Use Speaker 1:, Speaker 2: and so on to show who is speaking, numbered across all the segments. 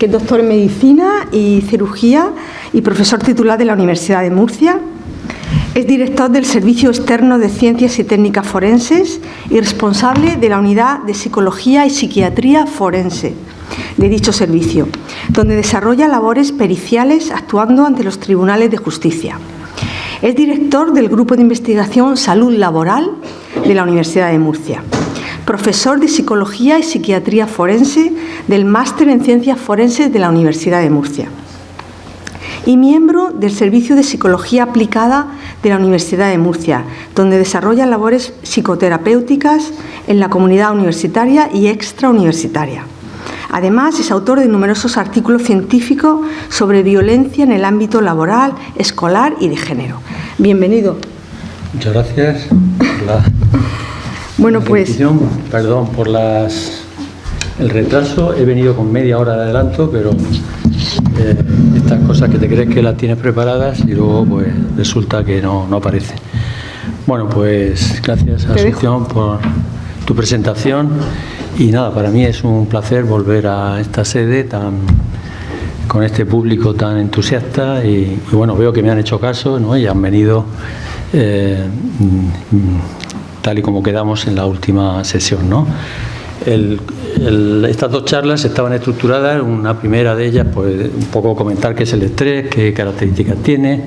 Speaker 1: que es doctor en Medicina y Cirugía y profesor titular de la Universidad de Murcia. Es director del Servicio Externo de Ciencias y Técnicas Forenses y responsable de la Unidad de Psicología y Psiquiatría Forense de dicho servicio, donde desarrolla labores periciales actuando ante los tribunales de justicia. Es director del Grupo de Investigación Salud Laboral de la Universidad de Murcia, profesor de Psicología y Psiquiatría Forense del Máster en Ciencias Forenses de la Universidad de Murcia y miembro del Servicio de Psicología Aplicada de la Universidad de Murcia, donde desarrolla labores psicoterapéuticas en la comunidad universitaria y extrauniversitaria. Además, es autor de numerosos artículos científicos sobre violencia en el ámbito laboral, escolar y de género. Bienvenido.
Speaker 2: Muchas gracias por la invitación. Perdón por el retraso. He venido con media hora de adelanto, pero estas cosas que te crees que las tienes preparadas y luego pues resulta que no aparece. Bueno, pues gracias, Asunción, por tu presentación. Y nada, para mí es un placer volver a esta sede con este público tan entusiasta y bueno, veo que me han hecho caso, ¿no? Y han venido tal y como quedamos en la última sesión, ¿no? Estas dos charlas estaban estructuradas, una primera de ellas, pues un poco comentar qué es el estrés, qué características tiene,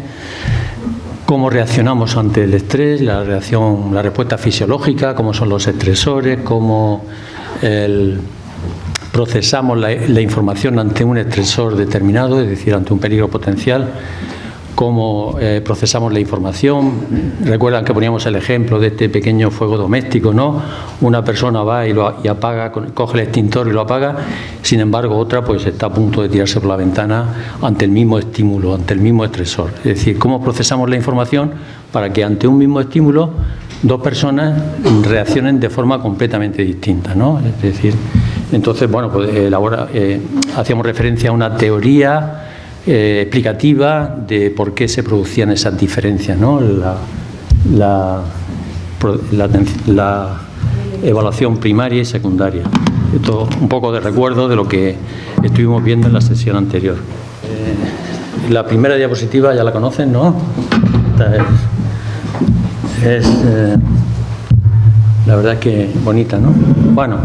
Speaker 2: cómo reaccionamos ante el estrés, la respuesta fisiológica, cómo son los estresores, cómo procesamos la información ante un estresor determinado, es decir, ante un peligro potencial, cómo procesamos la información. Recuerdan que poníamos el ejemplo de este pequeño fuego doméstico, ¿no? Una persona va y apaga, coge el extintor y lo apaga, sin embargo otra pues está a punto de tirarse por la ventana ante el mismo estímulo, ante el mismo estresor. Es decir, cómo procesamos la información para que ante un mismo estímulo dos personas reaccionen de forma completamente distinta, ¿no? Es decir, entonces, bueno, pues hacíamos referencia a una teoría explicativa de por qué se producían esas diferencias, ¿no? La evaluación primaria y secundaria. Esto un poco de recuerdo de lo que estuvimos viendo en la sesión anterior. La primera diapositiva ya la conocen, ¿no? Esta es la verdad es que bonita, ¿no? Bueno,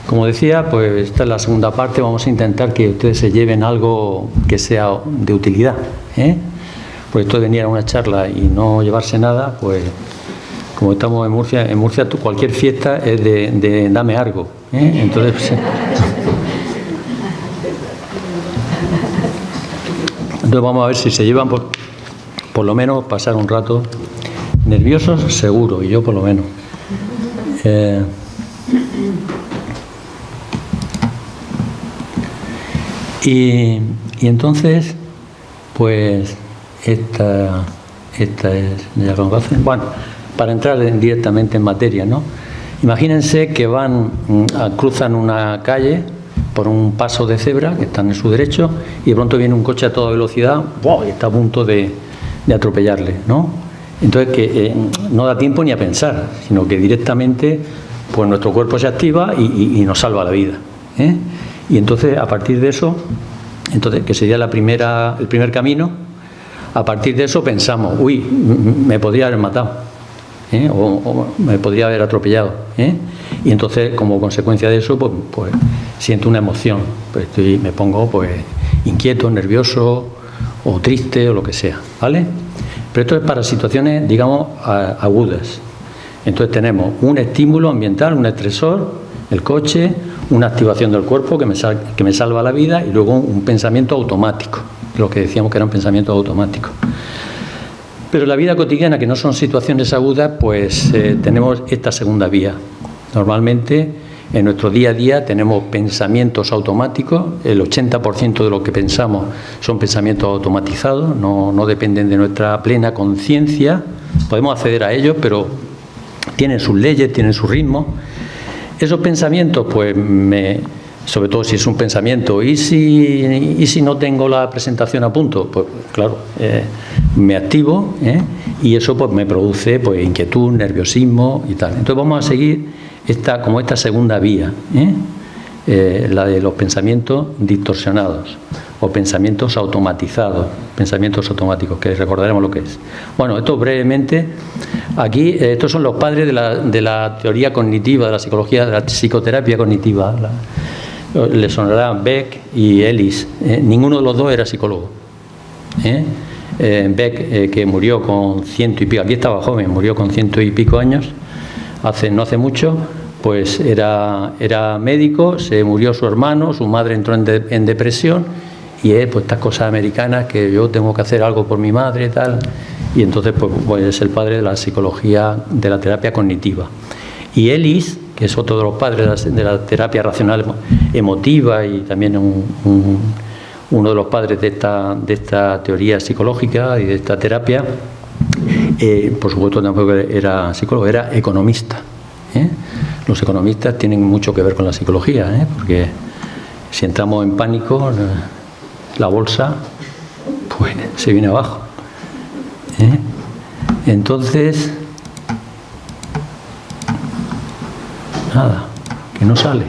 Speaker 2: como decía, pues esta es la segunda parte. Vamos a intentar que ustedes se lleven algo que sea de utilidad, ¿eh? Pues esto de venir a una charla y no llevarse nada, pues como estamos en Murcia cualquier fiesta es de dame algo, ¿eh? Entonces vamos a ver si se llevan por lo menos pasar un rato nerviosos, seguro, y yo por lo menos. Y entonces, pues, esta es, ya lo hacen. Bueno, para entrar directamente en materia, ¿no? Imagínense que cruzan una calle por un paso de cebra, que están en su derecho, y de pronto viene un coche a toda velocidad, ¡wow!, y está a punto de atropellarle, ¿no? Entonces, que no da tiempo ni a pensar, sino que directamente, pues, nuestro cuerpo se activa y nos salva la vida, ¿eh? Y entonces, a partir de eso, que sería el primer camino, a partir de eso pensamos, uy, me podría haber matado, ¿eh? O me podría haber atropellado, ¿eh? Y entonces, como consecuencia de eso, pues siento una emoción, pues me pongo pues inquieto, nervioso o triste o lo que sea, ¿vale? Pero esto es para situaciones, digamos, agudas. Entonces tenemos un estímulo ambiental, un estresor, el coche, una activación del cuerpo que me salva la vida y luego un pensamiento automático, lo que decíamos que eran pensamientos automáticos. Pero en la vida cotidiana, que no son situaciones agudas, pues tenemos esta segunda vía. Normalmente en nuestro día a día tenemos pensamientos automáticos, el 80% de lo que pensamos son pensamientos automatizados, no dependen de nuestra plena conciencia, podemos acceder a ellos, pero tienen sus leyes, tienen su ritmo. Esos pensamientos, pues, sobre todo si es un pensamiento, ¿y si no tengo la presentación a punto? Pues claro, me activo, y eso pues me produce pues inquietud, nerviosismo y tal. Entonces vamos a seguir esta segunda vía, la de los pensamientos distorsionados o pensamientos automatizados, pensamientos automáticos, que recordaremos lo que es. Bueno, esto brevemente, aquí estos son los padres de la teoría cognitiva, de la psicología, de la psicoterapia cognitiva. Le sonará Beck y Ellis. Ninguno de los dos era psicólogo. Beck, que murió con 100 y pico, aquí estaba joven, murió con 100 y pico años, no hace mucho. Pues era médico, se murió su hermano, su madre entró en depresión y pues estas cosas americanas que yo tengo que hacer algo por mi madre y tal, y entonces pues es el padre de la psicología, de la terapia cognitiva. Y Ellis, que es otro de los padres de la terapia racional emotiva y también uno de los padres de esta teoría psicológica y de esta terapia, por supuesto tampoco era psicólogo, era economista. Los economistas tienen mucho que ver con la psicología, porque si entramos en pánico, la bolsa pues se viene abajo. Entonces, nada, que no sale.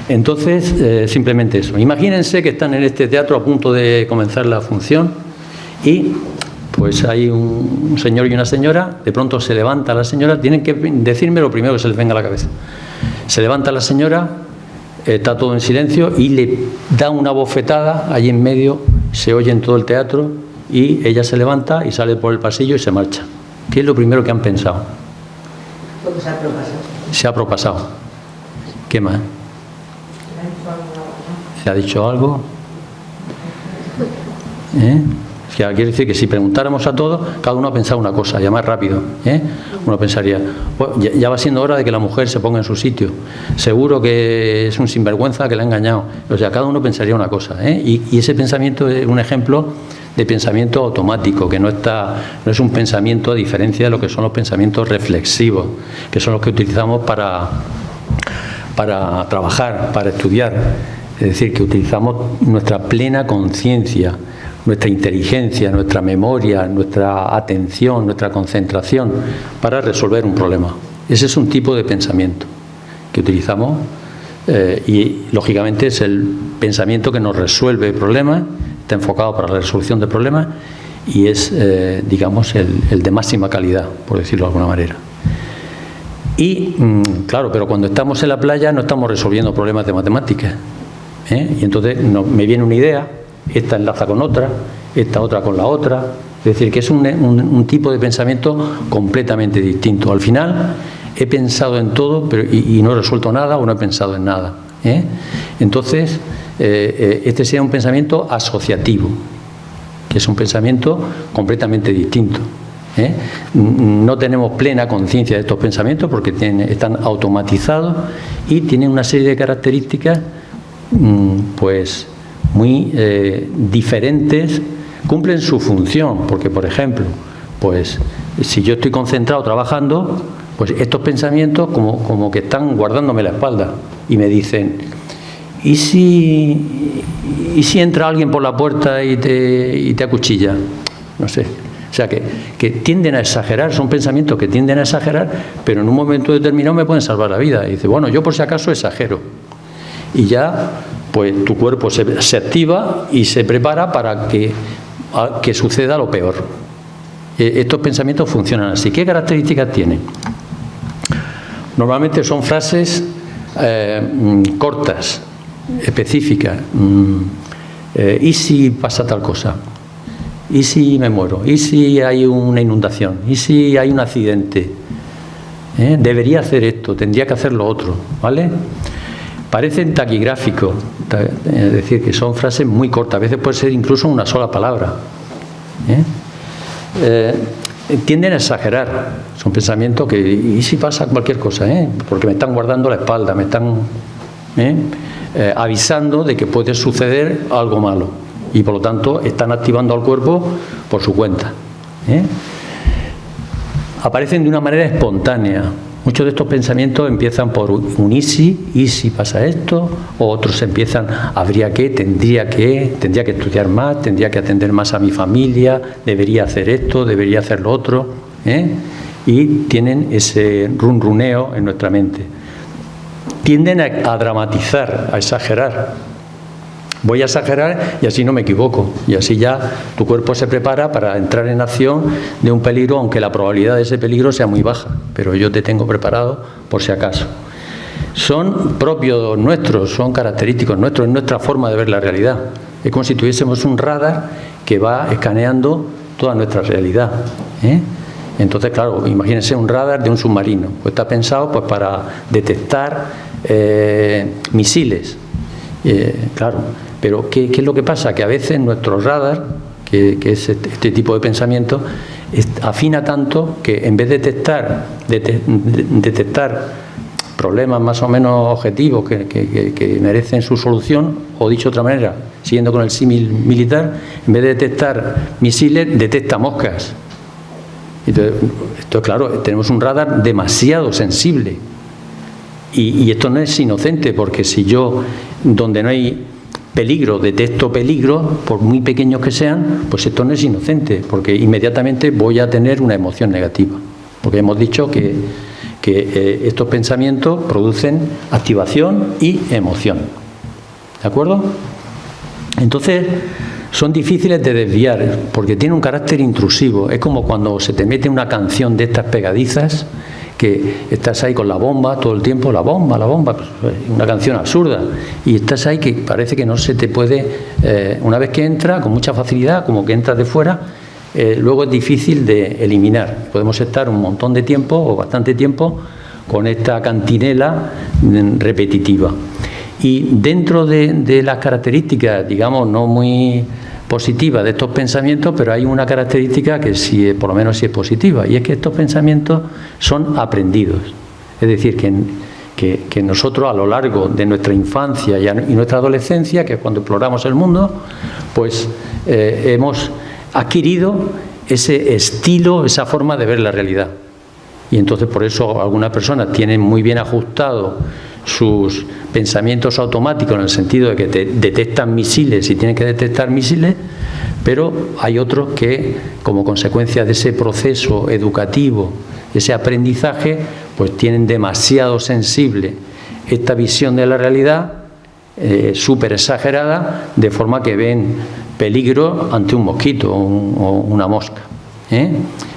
Speaker 2: Entonces, simplemente eso. Imagínense que están en este teatro a punto de comenzar la función y pues hay un señor y una señora, de pronto se levanta la señora, tienen que decirme lo primero que se les venga a la cabeza. Se levanta la señora, está todo en silencio y le da una bofetada allí en medio, se oye en todo el teatro y ella se levanta y sale por el pasillo y se marcha. ¿Qué es lo primero que han pensado?
Speaker 3: Porque se ha propasado.
Speaker 2: Se ha propasado. ¿Qué más? ¿Se ha dicho algo? Quiere decir que si preguntáramos a todos, cada uno ha pensado una cosa, ya más rápido. Uno pensaría, pues ya va siendo hora de que la mujer se ponga en su sitio. Seguro que es un sinvergüenza que le ha engañado. O sea, cada uno pensaría una cosa. Y ese pensamiento es un ejemplo de pensamiento automático, que no es un pensamiento a diferencia de lo que son los pensamientos reflexivos, que son los que utilizamos para trabajar, para estudiar. Es decir, que utilizamos nuestra plena conciencia, nuestra inteligencia, nuestra memoria, nuestra atención, nuestra concentración para resolver un problema. Ese es un tipo de pensamiento que utilizamos y lógicamente es el pensamiento que nos resuelve problemas, está enfocado para la resolución de problemas y es, digamos, el de máxima calidad, por decirlo de alguna manera. Y, claro, pero cuando estamos en la playa no estamos resolviendo problemas de matemáticas. Y entonces me viene una idea, esta enlaza con otra, esta otra con la otra. Es decir, que es un tipo de pensamiento completamente distinto. Al final he pensado en todo y no he resuelto nada o no he pensado en nada. Entonces, este sería un pensamiento asociativo, que es un pensamiento completamente distinto. No tenemos plena conciencia de estos pensamientos porque están automatizados y tienen una serie de características pues muy diferentes, cumplen su función, porque por ejemplo, pues si yo estoy concentrado trabajando, pues estos pensamientos como que están guardándome la espalda y me dicen, ¿y si entra alguien por la puerta y te acuchilla? No sé. O sea, que tienden a exagerar, son pensamientos que tienden a exagerar, pero en un momento determinado me pueden salvar la vida. Y dice, bueno, yo por si acaso exagero. Y ya, pues tu cuerpo se activa y se prepara para que suceda lo peor. Estos pensamientos funcionan así. ¿Qué características tienen? Normalmente son frases cortas, específicas. ¿Y si pasa tal cosa? ¿Y si me muero? ¿Y si hay una inundación? ¿Y si hay un accidente? Debería hacer esto, tendría que hacer lo otro, ¿vale? Parecen taquigráficos, es decir, que son frases muy cortas, a veces puede ser incluso una sola palabra. Tienden a exagerar, son pensamientos que, ¿y si pasa cualquier cosa? Porque me están guardando la espalda, me están avisando de que puede suceder algo malo. Y por lo tanto están activando al cuerpo por su cuenta. Aparecen de una manera espontánea. Muchos de estos pensamientos empiezan por un y si pasa esto, o otros empiezan, habría que, tendría que estudiar más, tendría que atender más a mi familia, debería hacer esto, debería hacer lo otro, y tienen ese runruneo en nuestra mente. tienden a dramatizar, a exagerar. Voy a exagerar y así no me equivoco. Y así ya tu cuerpo se prepara para entrar en acción de un peligro, aunque la probabilidad de ese peligro sea muy baja. Pero yo te tengo preparado por si acaso. Son propios nuestros, son característicos nuestros, es nuestra forma de ver la realidad. Es como si tuviésemos un radar que va escaneando toda nuestra realidad, ¿eh? Entonces, claro, imagínense un radar de un submarino. Pues está pensado pues para detectar misiles. Claro, pero ¿qué es lo que pasa? Que a veces nuestro radar, que es este tipo de pensamiento, afina tanto que en vez de detectar problemas más o menos objetivos que merecen su solución, o dicho de otra manera, siguiendo con el símil militar, en vez de detectar misiles, detecta moscas. Entonces, esto, claro, tenemos un radar demasiado sensible. Y esto no es inocente, porque si yo, donde no hay peligro, detecto peligro, por muy pequeños que sean, pues esto no es inocente, porque inmediatamente voy a tener una emoción negativa. Porque hemos dicho que estos pensamientos producen activación y emoción. ¿De acuerdo? Entonces, son difíciles de desviar, porque tienen un carácter intrusivo. Es como cuando se te mete una canción de estas pegadizas, que estás ahí con la bomba todo el tiempo, la bomba, pues, una canción absurda, y estás ahí que parece que no se te puede, una vez que entra, con mucha facilidad, como que entras de fuera, luego es difícil de eliminar. Podemos estar un montón de tiempo, o bastante tiempo, con esta cantinela repetitiva. Y dentro de las características, digamos, no muy positiva de estos pensamientos, pero hay una característica que sí, por lo menos sí es positiva, y es que estos pensamientos son aprendidos. Es decir, que nosotros a lo largo de nuestra infancia y nuestra adolescencia, que es cuando exploramos el mundo, pues hemos adquirido ese estilo, esa forma de ver la realidad. Y entonces por eso algunas personas tienen muy bien ajustado sus pensamientos automáticos, en el sentido de que detectan misiles y tienen que detectar misiles, pero hay otros que, como consecuencia de ese proceso educativo, ese aprendizaje, pues tienen demasiado sensible esta visión de la realidad, súper exagerada, de forma que ven peligro ante un mosquito o una mosca, ¿eh?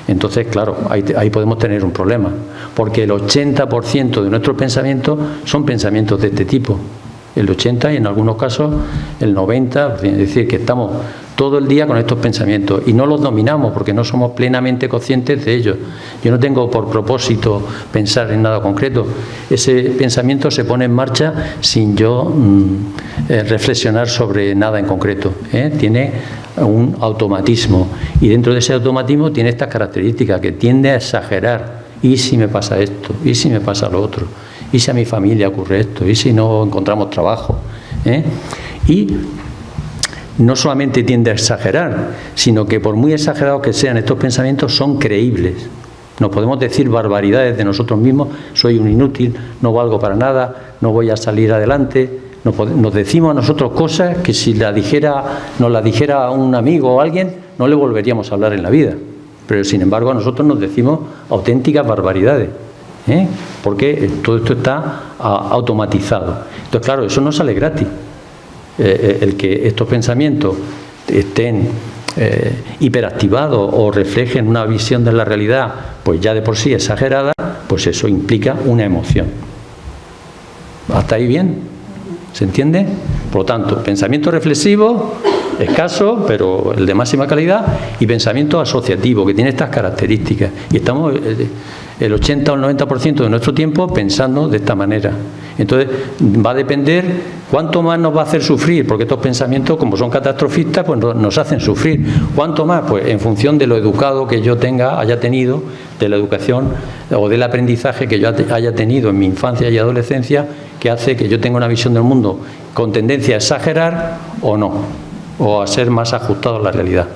Speaker 2: Entonces, claro, ahí podemos tener un problema, porque el 80% de nuestros pensamientos son pensamientos de este tipo. El 80% y en algunos casos el 90%, es decir, que estamos todo el día con estos pensamientos y no los dominamos porque no somos plenamente conscientes de ellos. Yo no tengo por propósito pensar en nada concreto. Ese pensamiento se pone en marcha sin yo reflexionar sobre nada en concreto, ¿eh? Tiene un automatismo, y dentro de ese automatismo tiene estas características, que tiende a exagerar. ¿Y si me pasa esto? ¿Y si me pasa lo otro? ¿Y si a mi familia ocurre esto? ¿Y si no encontramos trabajo? Y no solamente tiende a exagerar, sino que por muy exagerados que sean estos pensamientos, son creíbles. Nos podemos decir barbaridades de nosotros mismos: soy un inútil, no valgo para nada, no voy a salir adelante. Nos decimos a nosotros cosas que si nos la dijera un amigo o alguien, no le volveríamos a hablar en la vida. Pero sin embargo a nosotros nos decimos auténticas barbaridades, porque todo esto está automatizado. Entonces, claro, eso no sale gratis. El que estos pensamientos estén hiperactivados o reflejen una visión de la realidad, pues ya de por sí exagerada, pues eso implica una emoción. ¿Hasta ahí bien? ¿Se entiende? Por lo tanto, pensamiento reflexivo, escaso, pero el de máxima calidad, y pensamiento asociativo, que tiene estas características. Y estamos el 80 o el 90% de nuestro tiempo pensando de esta manera. Entonces, va a depender cuánto más nos va a hacer sufrir, porque estos pensamientos, como son catastrofistas, pues nos hacen sufrir. ¿Cuánto más? Pues en función de lo educado que yo haya tenido, de la educación o del aprendizaje que yo haya tenido en mi infancia y adolescencia, que hace que yo tenga una visión del mundo con tendencia a exagerar o no, o a ser más ajustado a la realidad.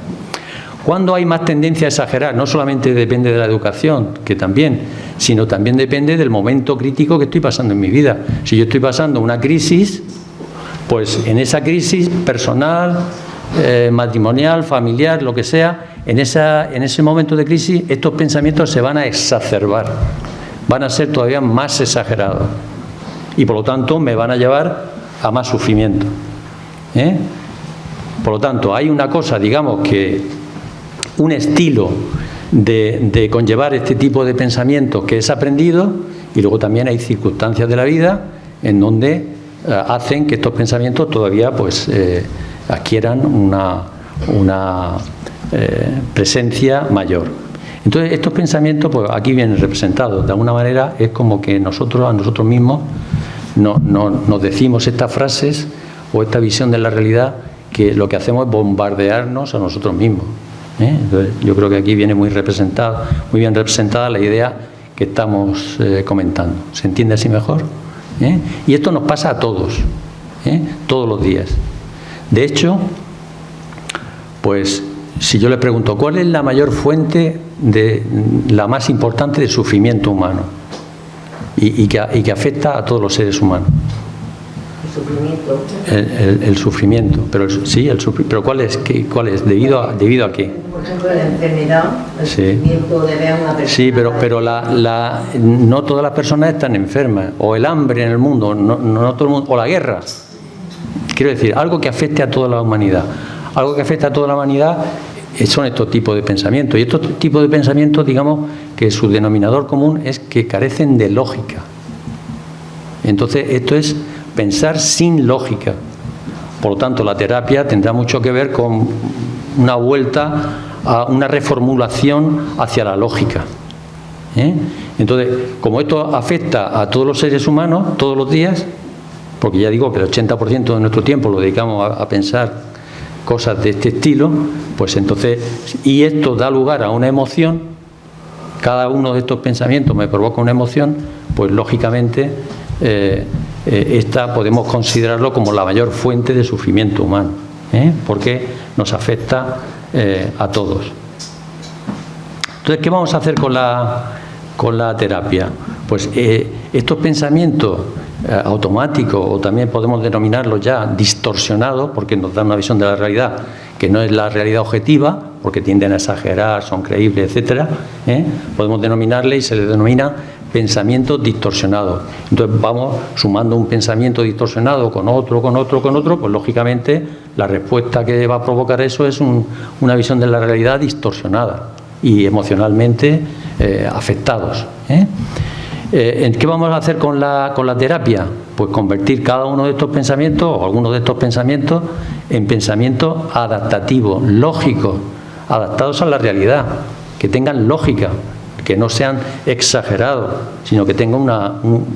Speaker 2: ¿Cuándo hay más tendencia a exagerar? No solamente depende de la educación, que también, sino también depende del momento crítico que estoy pasando en mi vida. Si yo estoy pasando una crisis, pues en esa crisis personal, matrimonial, familiar, lo que sea, en ese momento de crisis, estos pensamientos se van a exacerbar, van a ser todavía más exagerados. y por lo tanto me van a llevar a más sufrimiento. Por lo tanto, hay una cosa, digamos que un estilo de conllevar este tipo de pensamientos que es aprendido, y luego también hay circunstancias de la vida en donde hacen que estos pensamientos todavía pues adquieran una presencia mayor. Entonces estos pensamientos pues aquí vienen representados. De alguna manera es como que nosotros a nosotros mismos nos decimos estas frases o esta visión de la realidad, que lo que hacemos es bombardearnos a nosotros mismos. Entonces, yo creo que aquí viene muy bien representada la idea que estamos comentando. ¿Se entiende así mejor? Y esto nos pasa a todos, todos los días. De hecho, pues si yo le pregunto, ¿cuál es la mayor fuente, la más importante de sufrimiento humano y que afecta a todos los seres humanos?
Speaker 3: El sufrimiento.
Speaker 2: El sufrimiento, pero ¿cuál es? ¿Debido a qué?
Speaker 3: Por ejemplo, la enfermedad, el sufrimiento de ver a una persona.
Speaker 2: Sí, pero no todas las personas están enfermas, o el hambre en el mundo, no todo el mundo, o la guerra. Quiero decir, algo que afecte a toda la humanidad. Algo que afecta a toda la humanidad son estos tipos de pensamientos. Y estos tipos de pensamientos, digamos que su denominador común es que carecen de lógica. Entonces, esto es pensar sin lógica. Por lo tanto, la terapia tendrá mucho que ver con una vuelta a una reformulación hacia la lógica. Entonces, como esto afecta a todos los seres humanos todos los días, porque ya digo que el 80% de nuestro tiempo lo dedicamos a pensar cosas de este estilo, pues entonces, y esto da lugar a una emoción, cada uno de estos pensamientos me provoca una emoción, pues lógicamente esta podemos considerarlo como la mayor fuente de sufrimiento humano, porque nos afecta a todos. Entonces, ¿qué vamos a hacer con la terapia? Pues estos pensamientos automáticos, o también podemos denominarlos ya distorsionados, porque nos dan una visión de la realidad que no es la realidad objetiva, porque tienden a exagerar, son creíbles, etcétera, podemos denominarle, y se le denomina pensamientos distorsionados. Entonces vamos sumando un pensamiento distorsionado con otro, pues lógicamente la respuesta que va a provocar eso es una visión de la realidad distorsionada y emocionalmente afectados. ¿Qué vamos a hacer con la terapia? Pues convertir cada uno de estos pensamientos, o algunos de estos pensamientos, en pensamientos adaptativos, lógicos, adaptados a la realidad, que tengan lógica, que no sean exagerados, sino que tengan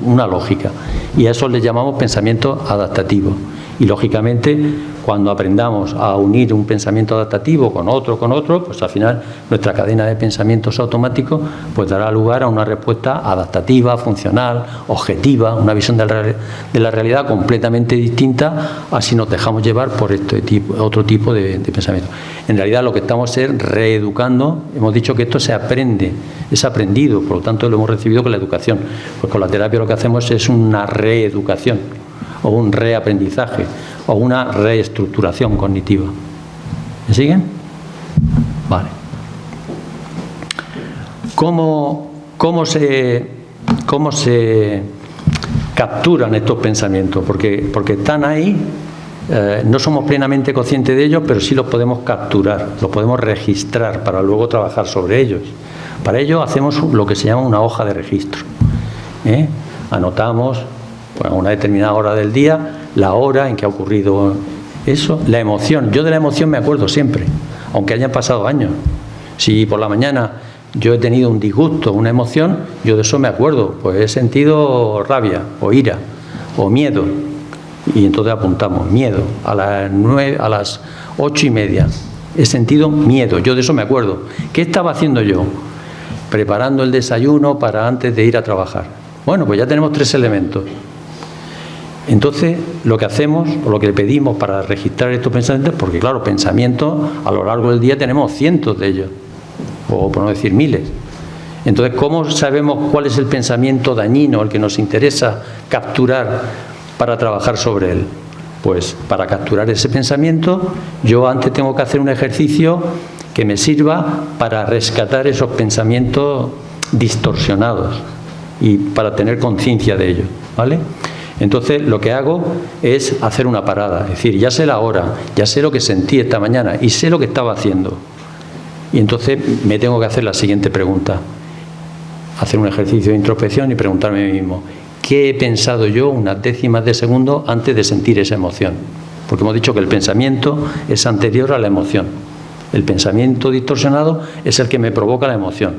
Speaker 2: una lógica. Y a eso le llamamos pensamiento adaptativo. Y lógicamente, cuando aprendamos a unir un pensamiento adaptativo con otro, pues al final nuestra cadena de pensamientos automáticos pues dará lugar a una respuesta adaptativa, funcional, objetiva, una visión de la realidad completamente distinta a si nos dejamos llevar por otro tipo de pensamiento. En realidad lo que estamos es reeducando. Hemos dicho que esto se aprende, es aprendido, por lo tanto lo hemos recibido con la educación. Pues con la terapia lo que hacemos es una reeducación, o un reaprendizaje, o una reestructuración cognitiva. ¿Me siguen? Vale. ¿Cómo se capturan estos pensamientos? Porque están ahí, no somos plenamente conscientes de ellos, pero sí los podemos capturar, los podemos registrar para luego trabajar sobre ellos. Para ello hacemos lo que se llama una hoja de registro. Anotamos, pues, a una determinada hora del día, la hora en que ha ocurrido eso, la emoción. Yo de la emoción me acuerdo siempre, aunque hayan pasado años. Si por la mañana yo he tenido un disgusto, una emoción, yo de eso me acuerdo, pues he sentido rabia, o ira, o miedo. Y entonces apuntamos, miedo, a las 8:30, he sentido miedo, yo de eso me acuerdo. ¿Qué estaba haciendo yo? Preparando el desayuno para antes de ir a trabajar. Bueno, pues ya tenemos 3 elementos. Entonces, lo que hacemos, o lo que le pedimos para registrar estos pensamientos, porque claro, pensamientos a lo largo del día tenemos cientos de ellos, o por no decir miles. Entonces, ¿cómo sabemos cuál es el pensamiento dañino, el que nos interesa capturar para trabajar sobre él? Pues para capturar ese pensamiento, yo antes tengo que hacer un ejercicio que me sirva para rescatar esos pensamientos distorsionados y para tener conciencia de ellos, ¿vale? Entonces lo que hago es hacer una parada, es decir, ya sé la hora, ya sé lo que sentí esta mañana y sé lo que estaba haciendo. Y entonces me tengo que hacer la siguiente pregunta, hacer un ejercicio de introspección y preguntarme a mí mismo, ¿qué he pensado yo unas décimas de segundo antes de sentir esa emoción? Porque hemos dicho que el pensamiento es anterior a la emoción. El pensamiento distorsionado es el que me provoca la emoción.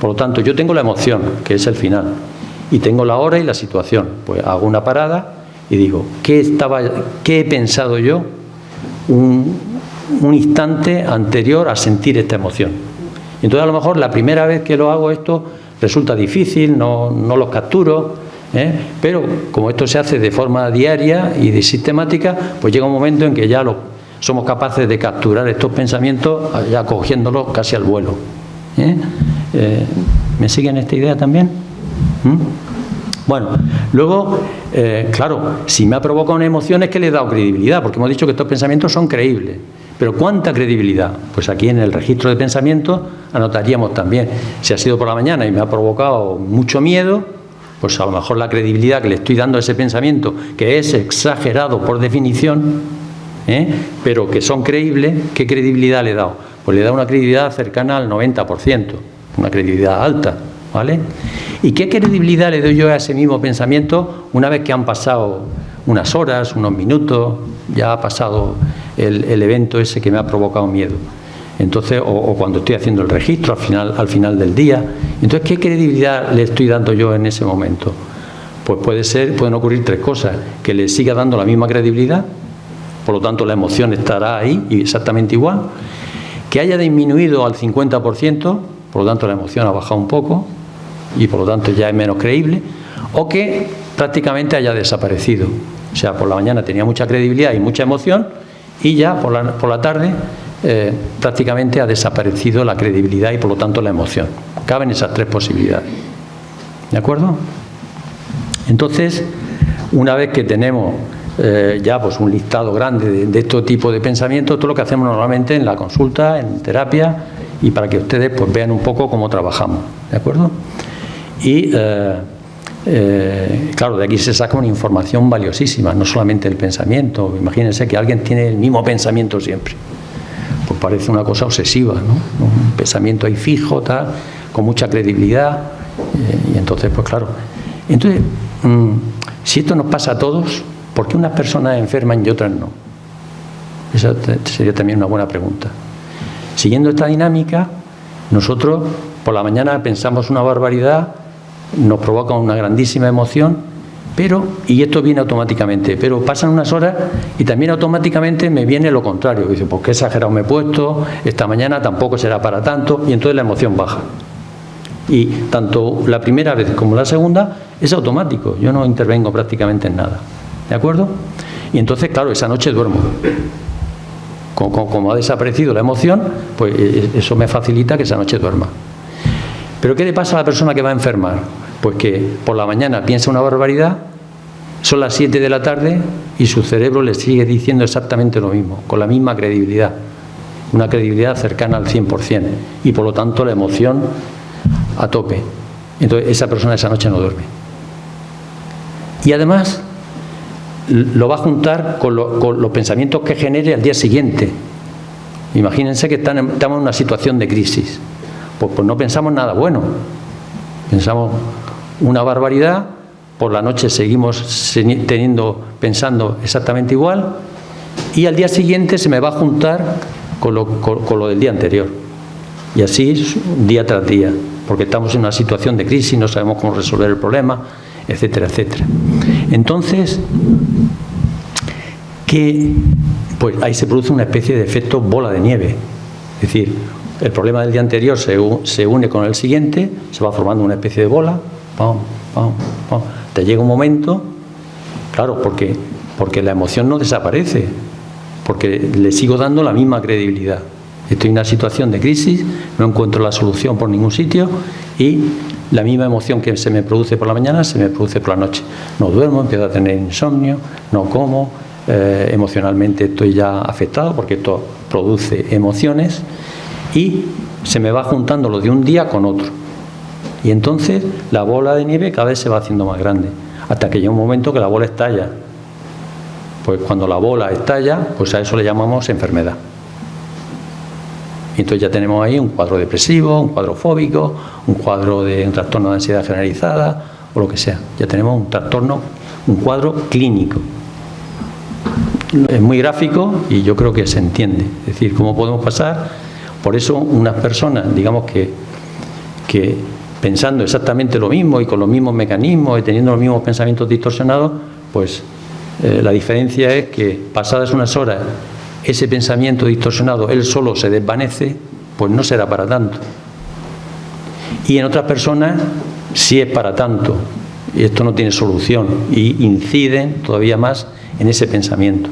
Speaker 2: Por lo tanto, yo tengo la emoción, que es el final, y tengo la hora y la situación. Pues hago una parada y digo, ¿qué he pensado yo un instante anterior a sentir esta emoción? Y entonces a lo mejor la primera vez que lo hago esto resulta difícil, no los capturo, pero como esto se hace de forma diaria y de sistemática, pues llega un momento en que ya somos capaces de capturar estos pensamientos ya cogiéndolos casi al vuelo. ¿Me siguen esta idea también? Bueno, luego, claro, si me ha provocado una emoción es que le he dado credibilidad, porque hemos dicho que estos pensamientos son creíbles. Pero ¿cuánta credibilidad? Pues aquí en el registro de pensamientos anotaríamos también. Si ha sido por la mañana y me ha provocado mucho miedo, pues a lo mejor la credibilidad que le estoy dando a ese pensamiento, que es exagerado por definición, pero que son creíbles, ¿qué credibilidad le he dado? Pues le he dado una credibilidad cercana al 90%, una credibilidad alta, ¿vale? ¿Y qué credibilidad le doy yo a ese mismo pensamiento una vez que han pasado unas horas, unos minutos, ya ha pasado el evento ese que me ha provocado miedo? Entonces, o cuando estoy haciendo el registro al final del día. Entonces, ¿qué credibilidad le estoy dando yo en ese momento? Pues pueden ocurrir tres cosas: que le siga dando la misma credibilidad, por lo tanto la emoción estará ahí y exactamente igual, que haya disminuido al 50%, por lo tanto la emoción ha bajado un poco y por lo tanto ya es menos creíble, o que prácticamente haya desaparecido. O sea, por la mañana tenía mucha credibilidad y mucha emoción y ya por la tarde prácticamente ha desaparecido la credibilidad y por lo tanto la emoción. Caben esas tres posibilidades. ¿De acuerdo? Entonces, una vez que tenemos ya pues un listado grande de este tipo de pensamientos, esto es lo que hacemos normalmente en la consulta, en terapia, y para que ustedes pues vean un poco cómo trabajamos. ¿De acuerdo? Y claro, de aquí se saca una información valiosísima, no solamente el pensamiento. Imagínense que alguien tiene el mismo pensamiento siempre. Pues parece una cosa obsesiva, ¿no? Un pensamiento ahí fijo, tal, con mucha credibilidad, y entonces, pues claro. Entonces, si esto nos pasa a todos, ¿por qué unas personas enferman y otras no? Esa sería también una buena pregunta. Siguiendo esta dinámica, nosotros por la mañana pensamos una barbaridad, nos provoca una grandísima emoción, y esto viene automáticamente, pero pasan unas horas y también automáticamente me viene lo contrario. Dice, pues qué exagerado me he puesto, esta mañana tampoco será para tanto, y entonces la emoción baja. Y tanto la primera vez como la segunda es automático, yo no intervengo prácticamente en nada. ¿De acuerdo? Y entonces, claro, esa noche duermo. Como ha desaparecido la emoción, pues eso me facilita que esa noche duerma. ¿Pero qué le pasa a la persona que va a enfermar? Pues que por la mañana piensa una barbaridad, son las 7 de la tarde y su cerebro le sigue diciendo exactamente lo mismo, con la misma credibilidad, una credibilidad cercana al 100%, y por lo tanto la emoción a tope. Entonces esa persona esa noche no duerme. Y además lo va a juntar con los pensamientos que genere al día siguiente. Imagínense que estamos en una situación de crisis. Pues no pensamos nada bueno. Pensamos una barbaridad, por la noche seguimos pensando exactamente igual, y al día siguiente se me va a juntar con lo del día anterior. Y así día tras día, porque estamos en una situación de crisis, no sabemos cómo resolver el problema, etcétera, etcétera. Entonces, pues ahí se produce una especie de efecto bola de nieve. Es decir, el problema del día anterior se une con el siguiente, se va formando una especie de bola, pam, pam, pam. Te llega un momento, claro, porque la emoción no desaparece, porque le sigo dando la misma credibilidad. Estoy en una situación de crisis, no encuentro la solución por ningún sitio y la misma emoción que se me produce por la mañana se me produce por la noche. No duermo, empiezo a tener insomnio, no como, emocionalmente estoy ya afectado porque esto produce emociones y se me va juntando lo de un día con otro. Y entonces la bola de nieve cada vez se va haciendo más grande, hasta que llega un momento que la bola estalla. Pues cuando la bola estalla, pues a eso le llamamos enfermedad. Y entonces ya tenemos ahí un cuadro depresivo, un cuadro fóbico, un cuadro de un trastorno de ansiedad generalizada o lo que sea. Ya tenemos un trastorno, un cuadro clínico. Es muy gráfico y yo creo que se entiende. Es decir, cómo podemos pasar. Por eso unas personas, digamos que pensando exactamente lo mismo y con los mismos mecanismos y teniendo los mismos pensamientos distorsionados, pues la diferencia es que pasadas unas horas ese pensamiento distorsionado él solo se desvanece, pues no será para tanto. Y en otras personas sí es para tanto. Y esto no tiene solución y inciden todavía más en ese pensamiento.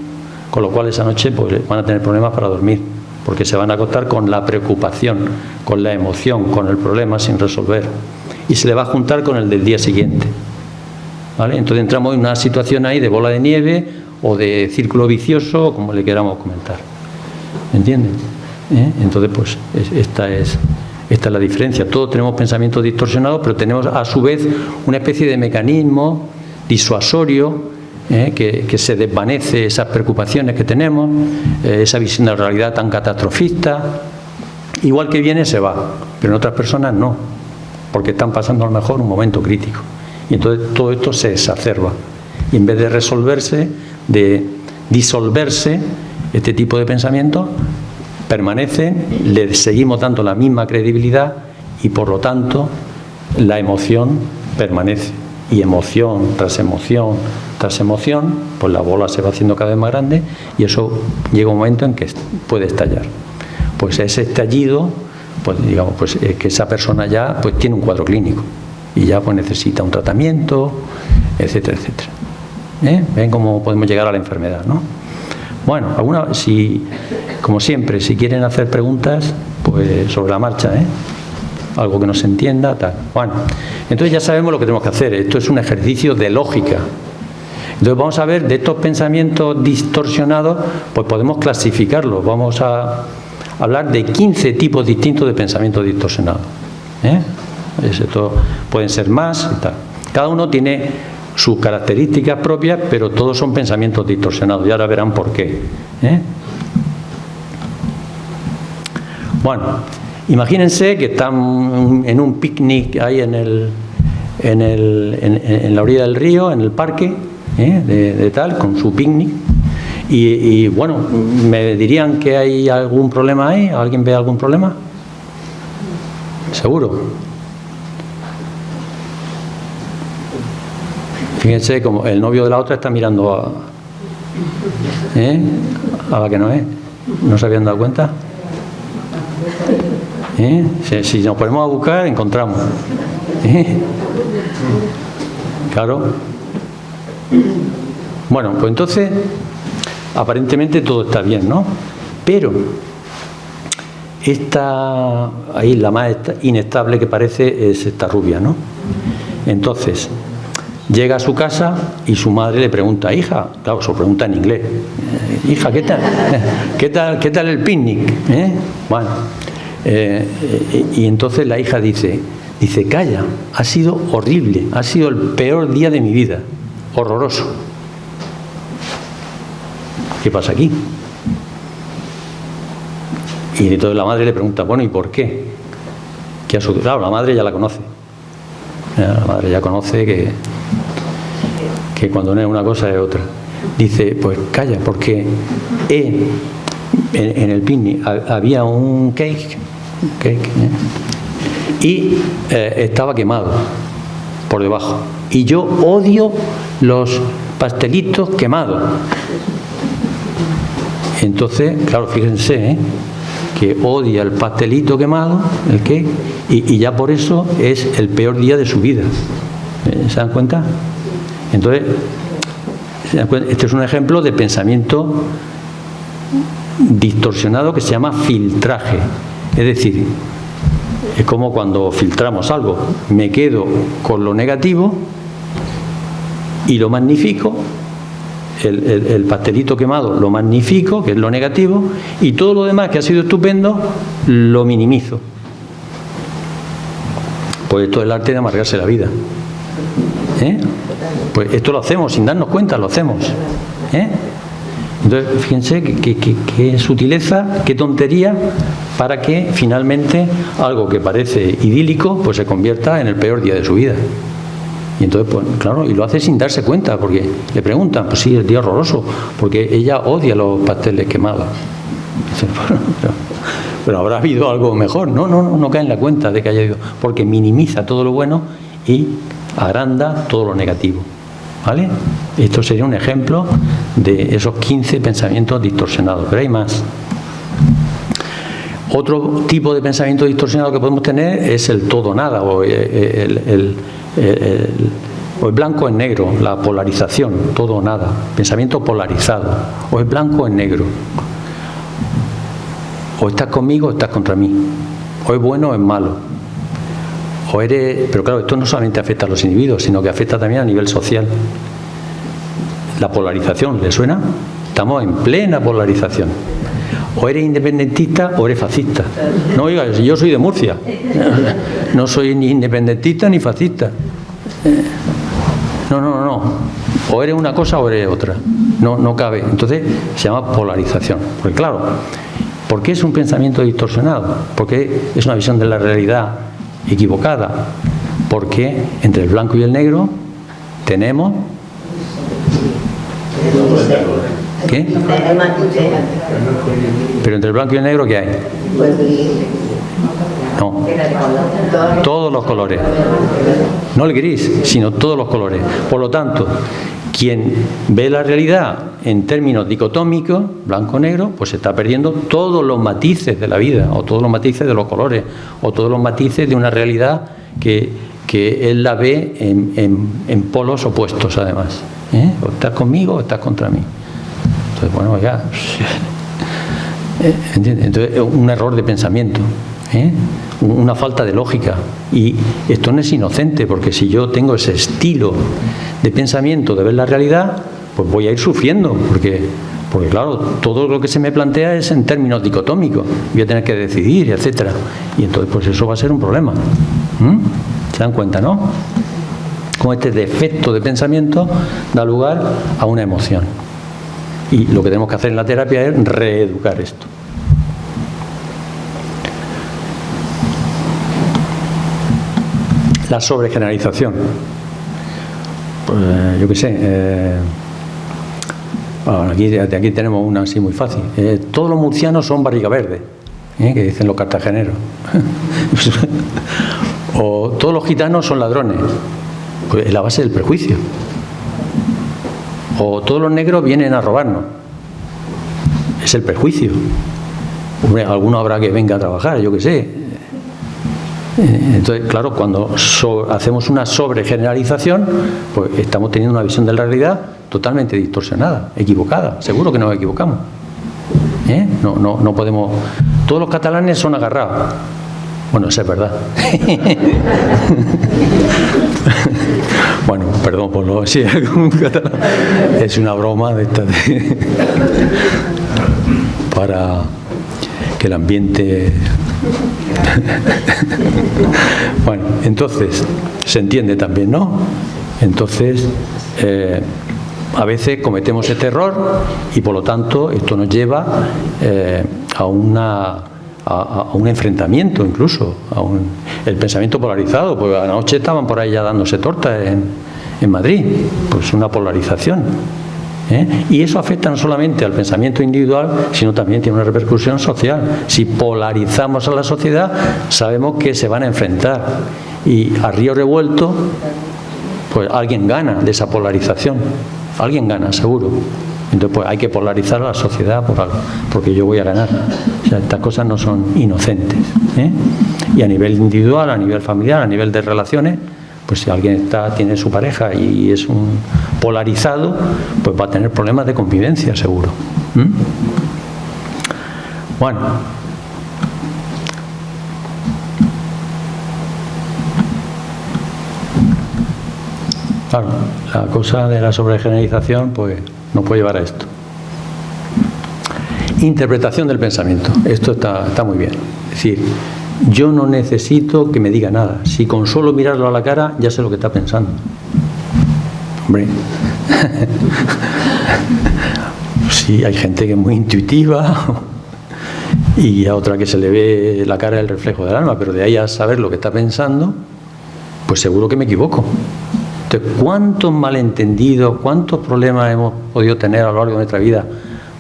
Speaker 2: Con lo cual esa noche pues van a tener problemas para dormir, porque se van a acostar con la preocupación, con la emoción, con el problema sin resolver. Y se le va a juntar con el del día siguiente. ¿Vale? Entonces entramos en una situación ahí de bola de nieve o de círculo vicioso, o como le queramos comentar. ¿Entienden? Entonces, pues esta es la diferencia. Todos tenemos pensamientos distorsionados, pero tenemos a su vez una especie de mecanismo disuasorio que se desvanece esas preocupaciones que tenemos, esa visión de la realidad tan catastrofista. Igual que viene, se va, pero en otras personas no, porque están pasando a lo mejor un momento crítico. Y entonces todo esto se exacerba. Y en vez de resolverse, de disolverse, este tipo de pensamientos permanecen, le seguimos dando la misma credibilidad y por lo tanto la emoción permanece. Y emoción tras emoción tras emoción, pues la bola se va haciendo cada vez más grande y eso llega un momento en que puede estallar. Pues ese estallido, pues digamos, pues es que esa persona ya pues tiene un cuadro clínico y ya pues necesita un tratamiento, etcétera, etcétera. ¿Ven cómo podemos llegar a la enfermedad, no? Bueno, como siempre, si quieren hacer preguntas, pues sobre la marcha, algo que no se entienda, tal. Bueno, entonces ya sabemos lo que tenemos que hacer. Esto es un ejercicio de lógica. Entonces vamos a ver, de estos pensamientos distorsionados, pues podemos clasificarlos. Vamos a hablar de 15 tipos distintos de pensamientos distorsionados. Esto pueden ser más y tal. Cada uno tiene sus características propias, pero todos son pensamientos distorsionados. Y ahora verán por qué. Bueno, imagínense que están en un picnic ahí en la orilla del río, en el parque, de tal, con su picnic. Y bueno, ¿me dirían que hay algún problema ahí? ¿Alguien ve algún problema? ¿Seguro? Fíjense como el novio de la otra está mirando a la que no es. ¿No se habían dado cuenta? Si nos ponemos a buscar, encontramos. Claro. Bueno, pues entonces, aparentemente todo está bien, ¿no? Pero ahí la más inestable que parece es esta rubia, ¿no? Entonces, llega a su casa y su madre le pregunta, hija, claro, se lo pregunta en inglés, hija, ¿qué tal? ¿Qué tal el picnic? Bueno, y entonces la hija dice, calla, ha sido horrible, ha sido el peor día de mi vida, horroroso. ¿Qué pasa aquí? Y entonces la madre le pregunta, bueno, ¿y por qué? ¿Qué ha sucedido? Claro, la madre ya la conoce. La madre ya conoce que cuando no es una cosa es otra. Dice, pues calla, porque en el picnic había un cake y estaba quemado por debajo. Y yo odio los pastelitos quemados. Entonces, claro, fíjense, que odia el pastelito quemado, el cake, y ya por eso es el peor día de su vida. ¿Se dan cuenta? Entonces, este es un ejemplo de pensamiento distorsionado que se llama filtraje. Es decir, es como cuando filtramos algo. Me quedo con lo negativo y lo magnifico. El pastelito quemado lo magnifico, que es lo negativo, y todo lo demás que ha sido estupendo lo minimizo. Pues esto es el arte de amargarse la vida. Pues esto lo hacemos sin darnos cuenta, lo hacemos. Entonces, fíjense qué sutileza, qué tontería, para que finalmente algo que parece idílico pues se convierta en el peor día de su vida. Y entonces, pues claro, y lo hace sin darse cuenta, porque le preguntan, pues sí, el día horroroso, porque ella odia los pasteles quemados. Pero habrá habido algo mejor. No cae en la cuenta de que haya habido, porque minimiza todo lo bueno y agranda todo lo negativo. ¿Vale? Esto sería un ejemplo de esos 15 pensamientos distorsionados, pero hay más. Otro tipo de pensamiento distorsionado que podemos tener es el todo nada, o el blanco en negro, la polarización, todo o nada, pensamiento polarizado, o es blanco o es negro, o estás conmigo o estás contra mí, o es bueno o es malo, o eres... Pero claro, esto no solamente afecta a los individuos, sino que afecta también a nivel social. La polarización, ¿le suena? Estamos en plena polarización. O eres independentista o eres fascista. No, oiga, yo soy de Murcia. No soy ni independentista ni fascista. No. O eres una cosa o eres otra. No cabe. Entonces se llama polarización. Porque claro, ¿por qué es un pensamiento distorsionado? Porque es una visión de la realidad equivocada. Porque entre el blanco y el negro tenemos... ¿Qué? Pero entre el blanco y el negro, ¿qué hay? No. Todos los colores. No el gris, sino todos los colores. Por lo tanto, quien ve la realidad en términos dicotómicos, blanco-negro, pues se está perdiendo todos los matices de la vida, o todos los matices de los colores, o todos los matices de una realidad que él la ve en polos opuestos, además. O estás conmigo o estás contra mí. Entonces, bueno, ya... Entonces, es un error de pensamiento, una falta de lógica. Y esto no es inocente, porque si yo tengo ese estilo de pensamiento, de ver la realidad, pues voy a ir sufriendo, porque claro, todo lo que se me plantea es en términos dicotómicos. Voy a tener que decidir, etcétera. Y entonces, pues eso va a ser un problema. ¿Se dan cuenta, no? Como este defecto de pensamiento da lugar a una emoción. Y lo que tenemos que hacer en la terapia es reeducar esto. La sobregeneralización. Pues, yo qué sé. Bueno, aquí tenemos una así muy fácil. Todos los murcianos son barriga verde, que dicen los cartageneros. O todos los gitanos son ladrones. Pues es la base del prejuicio. O todos los negros vienen a robarnos. Es el prejuicio. Hombre, alguno habrá que venga a trabajar, yo qué sé. Entonces, claro, cuando hacemos una sobregeneralización, pues estamos teniendo una visión de la realidad totalmente distorsionada, equivocada. Seguro que nos equivocamos. No podemos... Todos los catalanes son agarrados. Bueno, eso es verdad. Bueno, perdón por lo... Sí, es una broma de esta para que el ambiente... Bueno, entonces, se entiende también, ¿no? Entonces, a veces cometemos este error y por lo tanto esto nos lleva a un enfrentamiento, incluso el pensamiento polarizado. Pues anoche estaban por ahí ya dándose tortas en Madrid, pues una polarización, y eso afecta no solamente al pensamiento individual, sino también tiene una repercusión social. Si polarizamos a la sociedad, sabemos que se van a enfrentar y a río revuelto, pues alguien gana de esa polarización, alguien gana seguro. Entonces, pues hay que polarizar a la sociedad por algo, porque yo voy a ganar. O sea, estas cosas no son inocentes. Y a nivel individual, a nivel familiar, a nivel de relaciones, pues si alguien tiene su pareja y es un polarizado, pues va a tener problemas de convivencia, seguro. Bueno. Claro, la cosa de la sobregeneralización, pues nos puede llevar a esto. Interpretación del pensamiento. Esto está muy bien. Es decir, yo no necesito que me diga nada. Si con solo mirarlo a la cara ya sé lo que está pensando. Hombre. Sí, hay gente que es muy intuitiva y a otra que se le ve la cara el reflejo del alma, pero de ahí a saber lo que está pensando, pues seguro que me equivoco. Entonces, ¿cuántos malentendidos, cuántos problemas hemos podido tener a lo largo de nuestra vida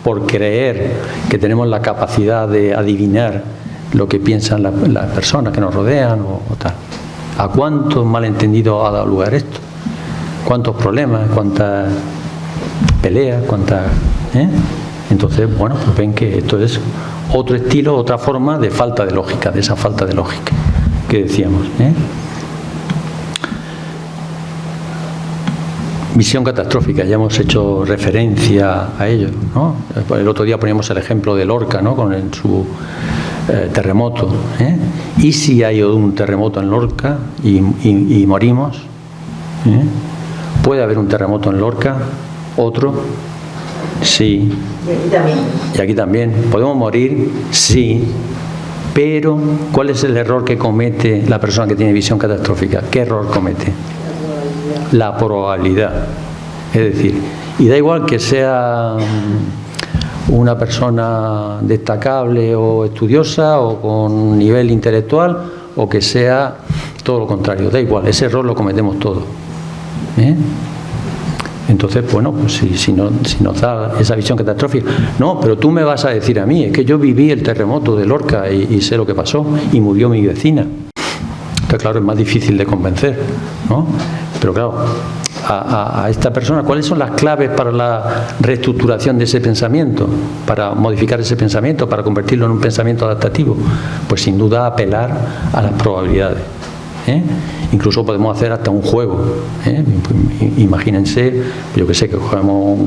Speaker 2: por creer que tenemos la capacidad de adivinar lo que piensan las personas que nos rodean o tal? ¿A cuántos malentendidos ha dado lugar esto? ¿Cuántos problemas? ¿Cuántas peleas? ¿Cuántas...? Entonces, bueno, pues ven que esto es otro estilo, otra forma de falta de lógica, de esa falta de lógica que decíamos. Visión catastrófica, ya hemos hecho referencia a ello, ¿no? El otro día poníamos el ejemplo de Lorca, ¿no? Con su terremoto. ¿Y si hay un terremoto en Lorca y morimos? ¿Puede haber un terremoto en Lorca? ¿Otro? Sí.
Speaker 3: Y aquí también.
Speaker 2: Y aquí también. ¿Podemos morir? Sí. Pero, ¿cuál es el error que comete la persona que tiene visión catastrófica? ¿Qué error comete? La probabilidad. Es decir, y da igual que sea una persona destacable o estudiosa o con nivel intelectual o que sea todo lo contrario, da igual, ese error lo cometemos todos. Entonces, bueno, pues si nos da esa visión catastrófica, no, pero tú me vas a decir a mí, es que yo viví el terremoto de Lorca y sé lo que pasó y murió mi vecina. Entonces, claro, es más difícil de convencer, ¿no? Pero claro, a esta persona, ¿cuáles son las claves para la reestructuración de ese pensamiento? Para modificar ese pensamiento, para convertirlo en un pensamiento adaptativo. Pues sin duda apelar a las probabilidades. Incluso podemos hacer hasta un juego. Imagínense, yo que sé, que cogemos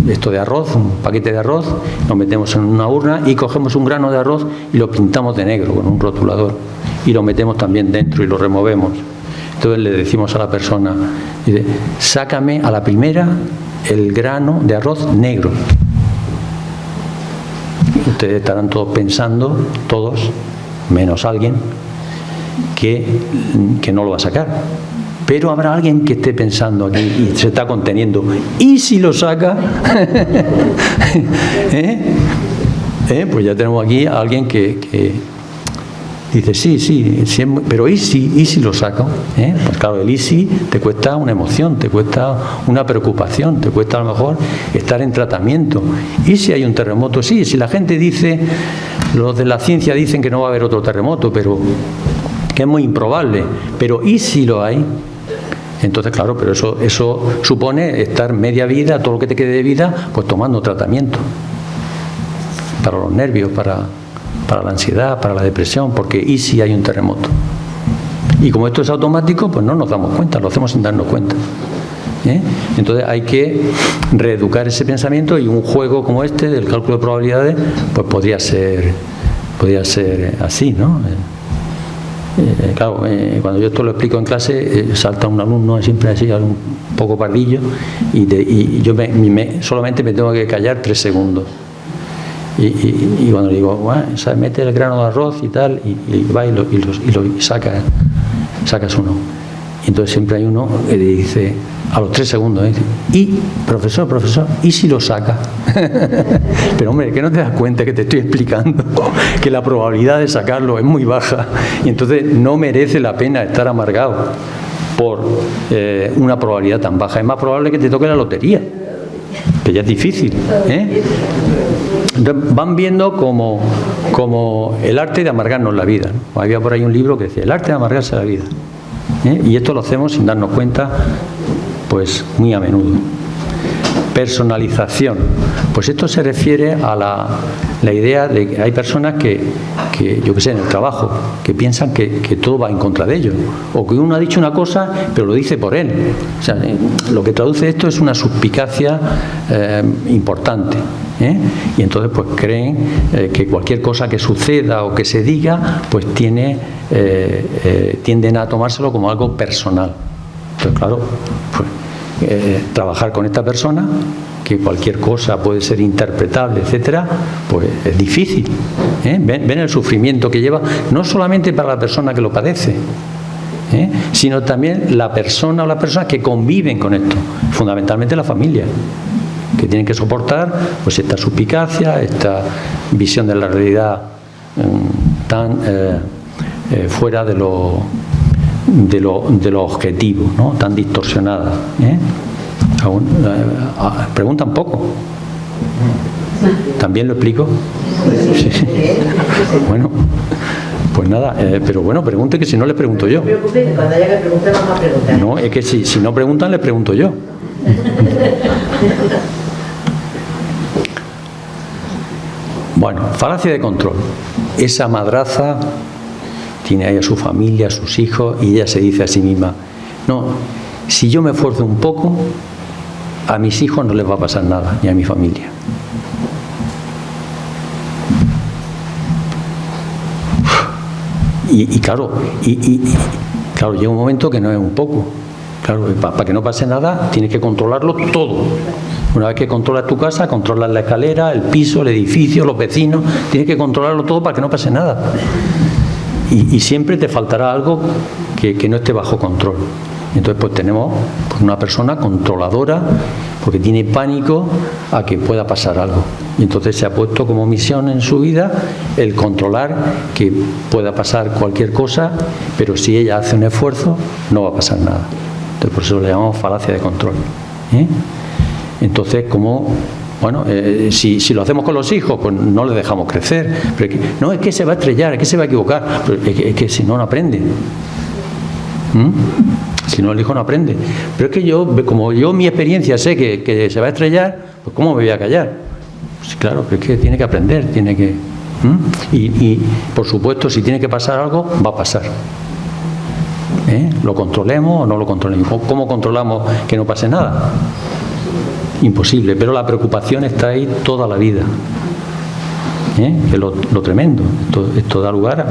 Speaker 2: esto de arroz, un paquete de arroz, lo metemos en una urna y cogemos un grano de arroz y lo pintamos de negro con un rotulador y lo metemos también dentro y lo removemos. Entonces le decimos a la persona, dice, sácame a la primera el grano de arroz negro. Ustedes estarán todos pensando, todos, menos alguien, que no lo va a sacar. Pero habrá alguien que esté pensando aquí y se está conteniendo. ¿Y si lo saca? Pues ya tenemos aquí a alguien que dice, sí, pero ¿y si lo saco? Pues claro, el easy te cuesta una emoción, te cuesta una preocupación, te cuesta a lo mejor estar en tratamiento. ¿Y si hay un terremoto? Sí, si la gente dice, los de la ciencia dicen que no va a haber otro terremoto, pero que es muy improbable, pero ¿y si lo hay? Entonces, claro, pero eso supone estar media vida, todo lo que te quede de vida, pues tomando tratamiento para los nervios, para la ansiedad, para la depresión, porque ¿y si hay un terremoto? Y como esto es automático, pues no nos damos cuenta, lo hacemos sin darnos cuenta. Entonces hay que reeducar ese pensamiento y un juego como este del cálculo de probabilidades, pues podría ser así, ¿no? Claro, cuando yo esto lo explico en clase, salta un alumno siempre así, un poco pardillo, y yo solamente me tengo que callar 3 segundos. Y cuando le digo, bueno, mete el grano de arroz y tal, y va y sacas uno. Y entonces siempre hay uno que le dice, a los 3 segundos, y profesor, ¿y si lo saca? Pero hombre, que no te das cuenta que te estoy explicando que la probabilidad de sacarlo es muy baja y entonces no merece la pena estar amargado por una probabilidad tan baja. Es más probable que te toque la lotería, que ya es difícil. Entonces, van viendo como el arte de amargarnos la vida, ¿no? Había por ahí un libro que decía, el arte de amargarse la vida. Y esto lo hacemos sin darnos cuenta, pues muy a menudo. Personalización. Pues esto se refiere a la idea de que hay personas que yo que sé, en el trabajo, que piensan que todo va en contra de ellos. O que uno ha dicho una cosa, pero lo dice por él. O sea, lo que traduce esto es una suspicacia importante. Y entonces pues creen que cualquier cosa que suceda o que se diga, pues tienden a tomárselo como algo personal. Entonces, claro, pues trabajar con esta persona, que cualquier cosa puede ser interpretable, etcétera, pues es difícil. Ven el sufrimiento que lleva, no solamente para la persona que lo padece, sino también la persona o las personas que conviven con esto, fundamentalmente la familia, que tienen que soportar pues esta suspicacia, esta visión de la realidad tan fuera de lo objetivo, ¿no? Tan distorsionada. Preguntan poco. ¿También lo explico? Sí. Bueno, pues nada, pero bueno, pregunte, que si no le pregunto yo.
Speaker 3: No se preocupe, que cuando haya que preguntar vamos a preguntar.
Speaker 2: No, es que si no preguntan, les pregunto yo. Bueno, falacia de control. Esa madraza tiene ahí a su familia, a sus hijos, y ella se dice a sí misma, no, si yo me esfuerzo un poco, a mis hijos no les va a pasar nada, ni a mi familia. Y claro, llega un momento que no es un poco. Claro, para que no pase nada, tienes que controlarlo todo. Una vez que controlas tu casa, controlas la escalera, el piso, el edificio, los vecinos, tienes que controlarlo todo para que no pase nada. Y siempre te faltará algo que no esté bajo control. Entonces, pues tenemos una persona controladora, porque tiene pánico a que pueda pasar algo. Y entonces se ha puesto como misión en su vida el controlar que pueda pasar cualquier cosa, pero si ella hace un esfuerzo, no va a pasar nada. Entonces, por eso le llamamos falacia de control. Entonces, como... Bueno, si lo hacemos con los hijos, pues no les dejamos crecer. Pero no, es que se va a estrellar, es que se va a equivocar. Pero es que si no, no aprende. Si no, el hijo no aprende. Pero es que como mi experiencia sé que se va a estrellar, pues ¿cómo me voy a callar? Pues claro, pero es que tiene que aprender, tiene que... Y por supuesto, si tiene que pasar algo, va a pasar. ¿Lo controlemos o no lo controlemos? ¿Cómo controlamos que no pase nada? Imposible, pero la preocupación está ahí toda la vida. Que es lo tremendo. Esto da lugar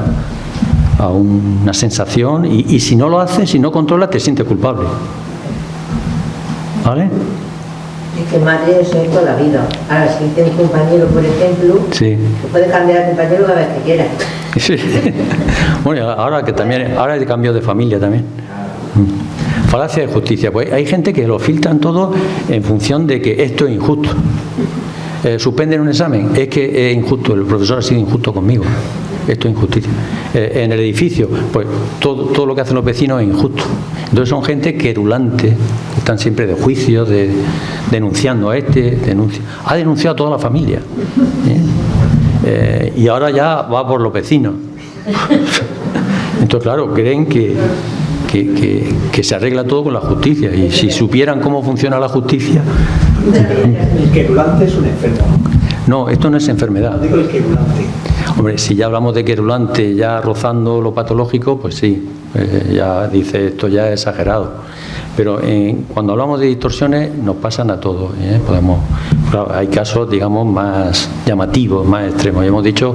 Speaker 2: a una sensación, y si no lo haces, si no controlas, te sientes culpable. ¿Vale?
Speaker 3: Es que madre, eso es toda la vida. Ahora, si tienes compañero, por ejemplo,
Speaker 2: sí,
Speaker 3: puedes cambiar de compañero cada vez que quieras.
Speaker 2: Sí. Bueno, ahora hay cambio de familia también. Falacia de justicia. Pues hay gente que lo filtran todo en función de que esto es injusto. Suspenden un examen, es que es injusto, el profesor ha sido injusto conmigo. Esto es injusticia. En el edificio, pues todo lo que hacen los vecinos es injusto. Entonces son gente querulante, están siempre de juicio, denunciando a ha denunciado a toda la familia. Y ahora ya va por los vecinos. Entonces, claro, creen que se arregla todo con la justicia, y si supieran cómo funciona la justicia...
Speaker 4: El querulante es un enfermo.
Speaker 2: No, esto no es enfermedad.
Speaker 4: No digo el querulante.
Speaker 2: Hombre, si ya hablamos de querulante ya rozando lo patológico, pues sí, ya dice esto ya es exagerado. Pero cuando hablamos de distorsiones nos pasan a todos. Claro, hay casos, digamos, más llamativos, más extremos. Y hemos dicho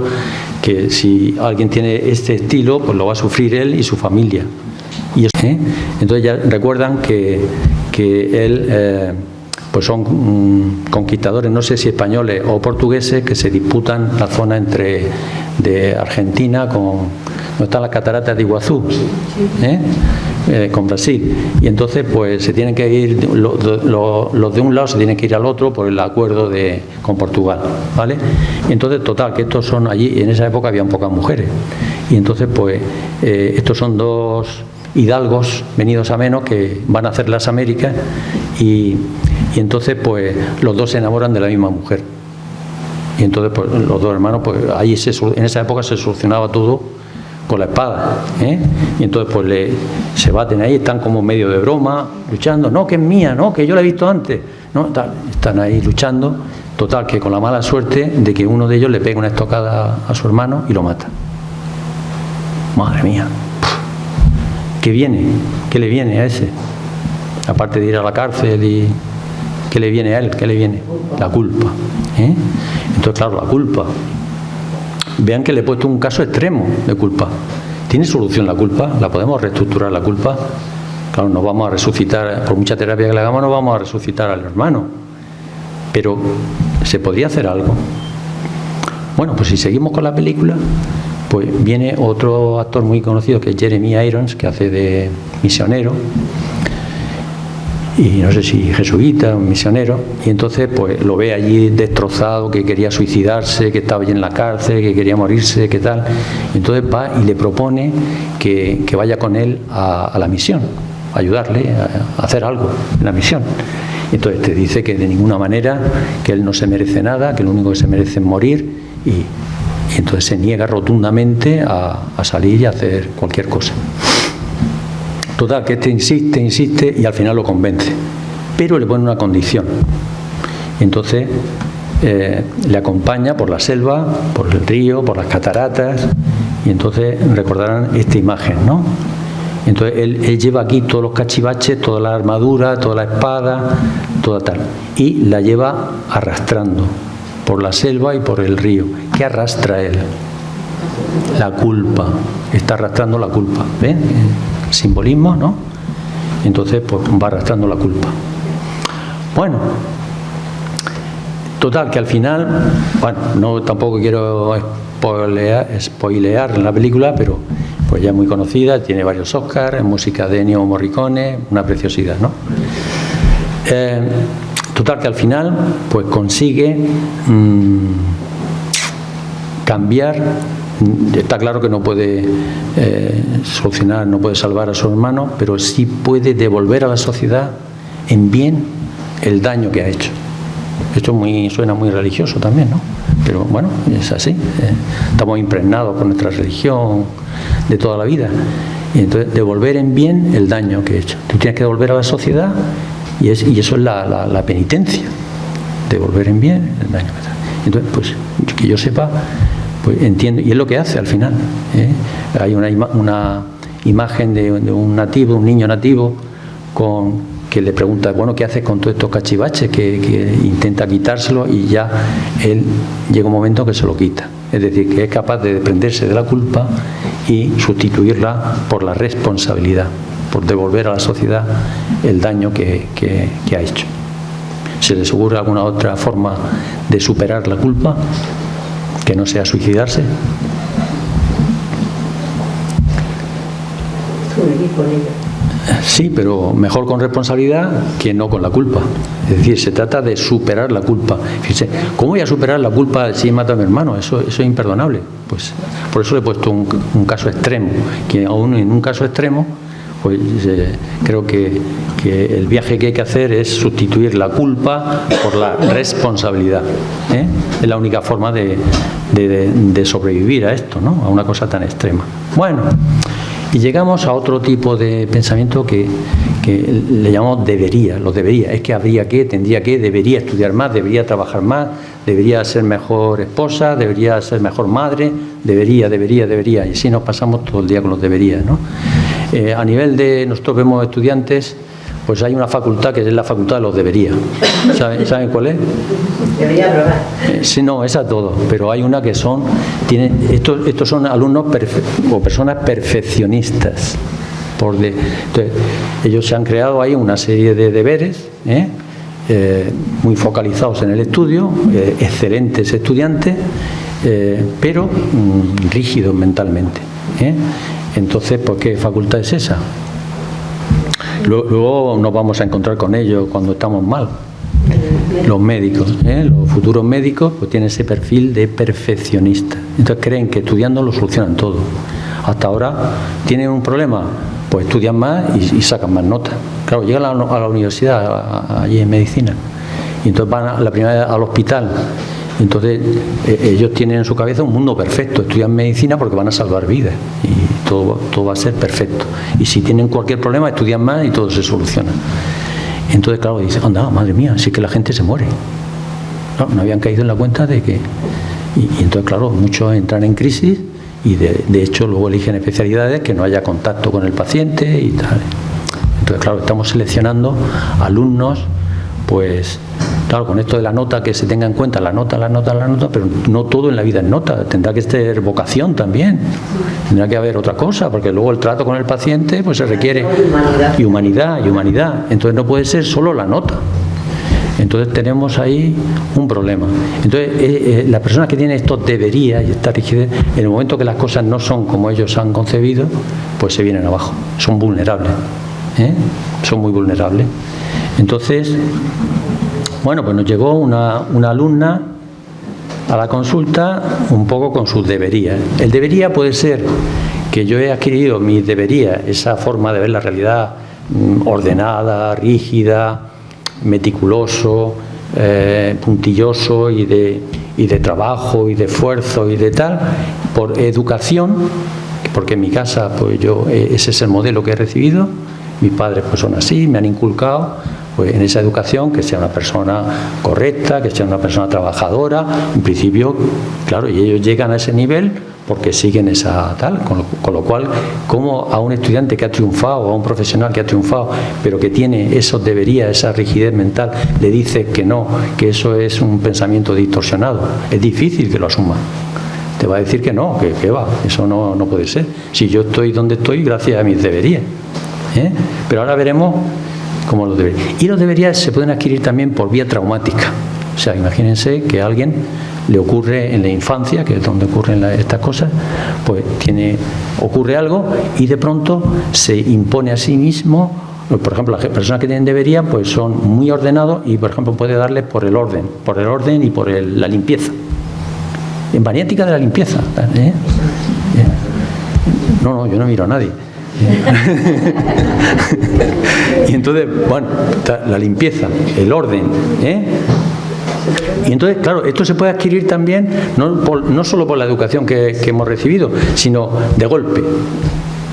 Speaker 2: que si alguien tiene este estilo, pues lo va a sufrir él y su familia. Entonces ya recuerdan que él pues son conquistadores, no sé si españoles o portugueses, que se disputan la zona de Argentina donde están las cataratas de Iguazú, con Brasil, y entonces pues se tienen que ir los de un lado, se tienen que ir al otro por el acuerdo con Portugal, ¿vale? Y entonces, total, que estos son allí, en esa época habían pocas mujeres, y entonces pues estos son dos hidalgos venidos a menos que van a hacer las Américas, y entonces pues los dos se enamoran de la misma mujer, y entonces pues los dos hermanos, pues ahí en esa época se solucionaba todo con la espada, y entonces pues se baten ahí, están como medio de broma, luchando, no, que es mía, no, que yo la he visto antes, no, están ahí luchando, total, que con la mala suerte de que uno de ellos le pega una estocada a su hermano y lo mata. Madre mía, ¿qué le viene a ese? Aparte de ir a la cárcel, y ¿qué le viene a él? ¿Qué le viene? La culpa. Entonces, claro, la culpa. Vean que le he puesto un caso extremo de culpa. ¿Tiene solución la culpa? ¿La podemos reestructurar la culpa? Claro, no vamos a resucitar, por mucha terapia que le hagamos, no vamos a resucitar al hermano. Pero, ¿se podría hacer algo? Bueno, pues si seguimos con la película, pues viene otro actor muy conocido que es Jeremy Irons, que hace de misionero, y no sé si jesuita o misionero, y entonces pues lo ve allí destrozado, que quería suicidarse, que estaba allí en la cárcel, que quería morirse, que tal. Entonces va y le propone que vaya con él a la misión, a ayudarle a hacer algo en la misión. Entonces te dice que de ninguna manera, que él no se merece nada, que lo único que se merece es morir, y entonces se niega rotundamente a salir y a hacer cualquier cosa. Total, que este insiste y al final lo convence, pero le pone una condición. Entonces le acompaña por la selva, por el río, por las cataratas, y entonces recordarán esta imagen, ¿no? Entonces él lleva aquí todos los cachivaches, toda la armadura, toda la espada, toda tal, y la lleva arrastrando por la selva y por el río. ¿Qué arrastra él? La culpa. Está arrastrando la culpa. ¿Ven? Simbolismo, ¿no? Entonces pues va arrastrando la culpa. Bueno, total, que al final, bueno, no tampoco quiero spoilear la película, pero pues ya es muy conocida, tiene varios Oscars, música de Ennio Morricone, una preciosidad, ¿no? Total, que al final pues consigue cambiar. Está claro que no puede solucionar, no puede salvar a su hermano, pero sí puede devolver a la sociedad en bien el daño que ha hecho. Esto suena muy religioso también, ¿no? Pero bueno, es así. Estamos impregnados con nuestra religión de toda la vida. Y entonces devolver en bien el daño que he hecho. Tú tienes que devolver a la sociedad y eso es la penitencia. Devolver en bien el daño que he hecho. Entonces, pues, que yo sepa, pues entiendo, y es lo que hace al final. Hay una imagen de un nativo, un niño nativo, que le pregunta, bueno, ¿qué haces con todos estos cachivaches? Que intenta quitárselo y ya él llega un momento que se lo quita. Es decir, que es capaz de desprenderse de la culpa y sustituirla por la responsabilidad, por devolver a la sociedad el daño que ha hecho. ¿Se les ocurre alguna otra forma de superar la culpa que no sea suicidarse? Sí, pero mejor con responsabilidad que no con la culpa. Es decir, se trata de superar la culpa. Fíjense, ¿cómo voy a superar la culpa si he matado a mi hermano? Eso es imperdonable. Pues por eso le he puesto un caso extremo, que aún en un caso extremo, pues creo que el viaje que hay que hacer es sustituir la culpa por la responsabilidad. Es la única forma de sobrevivir a esto, ¿no? A una cosa tan extrema. Bueno, y llegamos a otro tipo de pensamiento que le llamamos debería. Los debería. Es que habría que, tendría que, debería estudiar más, debería trabajar más, debería ser mejor esposa, debería ser mejor madre, debería. Y así nos pasamos todo el día con los deberías, ¿no? A nivel de, nosotros vemos estudiantes, pues hay una facultad que es la facultad de los debería. ¿Saben cuál es?
Speaker 3: Debería probar.
Speaker 2: Sí, no, esa todo, pero hay una que estos son alumnos o personas perfeccionistas. Entonces, ellos se han creado ahí una serie de deberes, muy focalizados en el estudio, excelentes estudiantes, pero rígidos mentalmente. Entonces, pues, ¿qué facultad es esa? Luego nos vamos a encontrar con ellos cuando estamos mal. Los médicos, los futuros médicos, pues tienen ese perfil de perfeccionista. Entonces creen que estudiando lo solucionan todo. Hasta ahora tienen un problema, pues estudian más y sacan más notas. Claro, llegan a la universidad, allí en medicina, y entonces van la primera vez al hospital. Entonces ellos tienen en su cabeza un mundo perfecto, estudian medicina porque van a salvar vidas y todo va a ser perfecto. Y si tienen cualquier problema, estudian más y todo se soluciona. Entonces, claro, dicen, anda, madre mía, sí que la gente se muere. No habían caído en la cuenta de que... Y entonces, claro, muchos entran en crisis y de hecho luego eligen especialidades que no haya contacto con el paciente y tal. Entonces, claro, estamos seleccionando alumnos, pues... Claro, con esto de la nota, que se tenga en cuenta la nota, pero no todo en la vida es nota, tendrá que ser vocación también, tendrá que haber otra cosa, porque luego el trato con el paciente pues se requiere y humanidad, entonces no puede ser solo la nota. Entonces tenemos ahí un problema. Entonces las personas que tienen estos deberías y esta rigidez, en el momento que las cosas no son como ellos han concebido, pues se vienen abajo, son vulnerables, son muy vulnerables. Entonces, bueno, pues nos llegó una alumna a la consulta un poco con sus deberías. El debería puede ser que yo he adquirido mis deberías, esa forma de ver la realidad ordenada, rígida, meticuloso, puntilloso y de trabajo y de esfuerzo y de tal, por educación, porque en mi casa pues ese es el modelo que he recibido, mis padres pues son así, me han inculcado pues en esa educación que sea una persona correcta, que sea una persona trabajadora, en principio, claro, y ellos llegan a ese nivel porque siguen esa tal, con lo cual, como a un estudiante que ha triunfado, o a un profesional que ha triunfado, pero que tiene esos deberías, esa rigidez mental, le dice que no, que eso es un pensamiento distorsionado, es difícil que lo asuma. Te va a decir que no, que va, eso no puede ser. Si yo estoy donde estoy gracias a mis deberías. Pero ahora veremos cómo los deberías. Y los deberías se pueden adquirir también por vía traumática. O sea, imagínense que a alguien le ocurre en la infancia, que es donde ocurren estas cosas, pues ocurre algo y de pronto se impone a sí mismo. Por ejemplo, las personas que tienen debería pues son muy ordenados y, por ejemplo, puede darle por el orden y por la limpieza. En maniática de la limpieza. No, yo no miro a nadie. Y entonces, bueno, la limpieza, el orden, Y entonces, claro, esto se puede adquirir también no solo por la educación que hemos recibido, sino de golpe.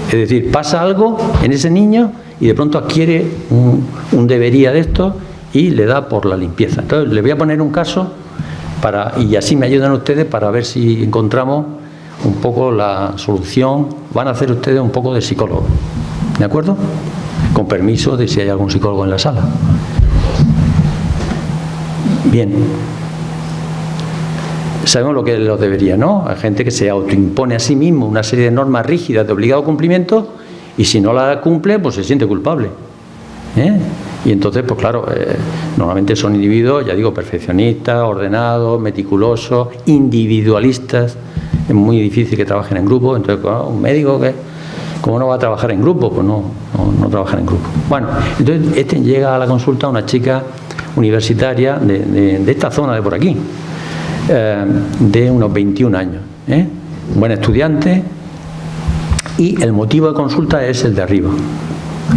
Speaker 2: Es decir, pasa algo en ese niño y de pronto adquiere un debería de esto y le da por la limpieza. Entonces, le voy a poner un caso y así me ayudan ustedes para ver si encontramos un poco la solución. Van a hacer ustedes un poco de psicólogo, ¿de acuerdo? Con permiso de si hay algún psicólogo en la sala. Bien. Sabemos lo que los debería, ¿no? Hay gente que se autoimpone a sí mismo una serie de normas rígidas de obligado cumplimiento y si no la cumple, pues se siente culpable. Y entonces, pues claro, normalmente son individuos, ya digo, perfeccionistas, ordenados, meticulosos, individualistas. Es muy difícil que trabajen en grupo. Entonces, un médico que, ¿cómo no va a trabajar en grupo? Pues no trabajar en grupo. Bueno, entonces llega a la consulta una chica universitaria de esta zona de por aquí, de unos 21 años, buen estudiante, y el motivo de consulta es el de arriba.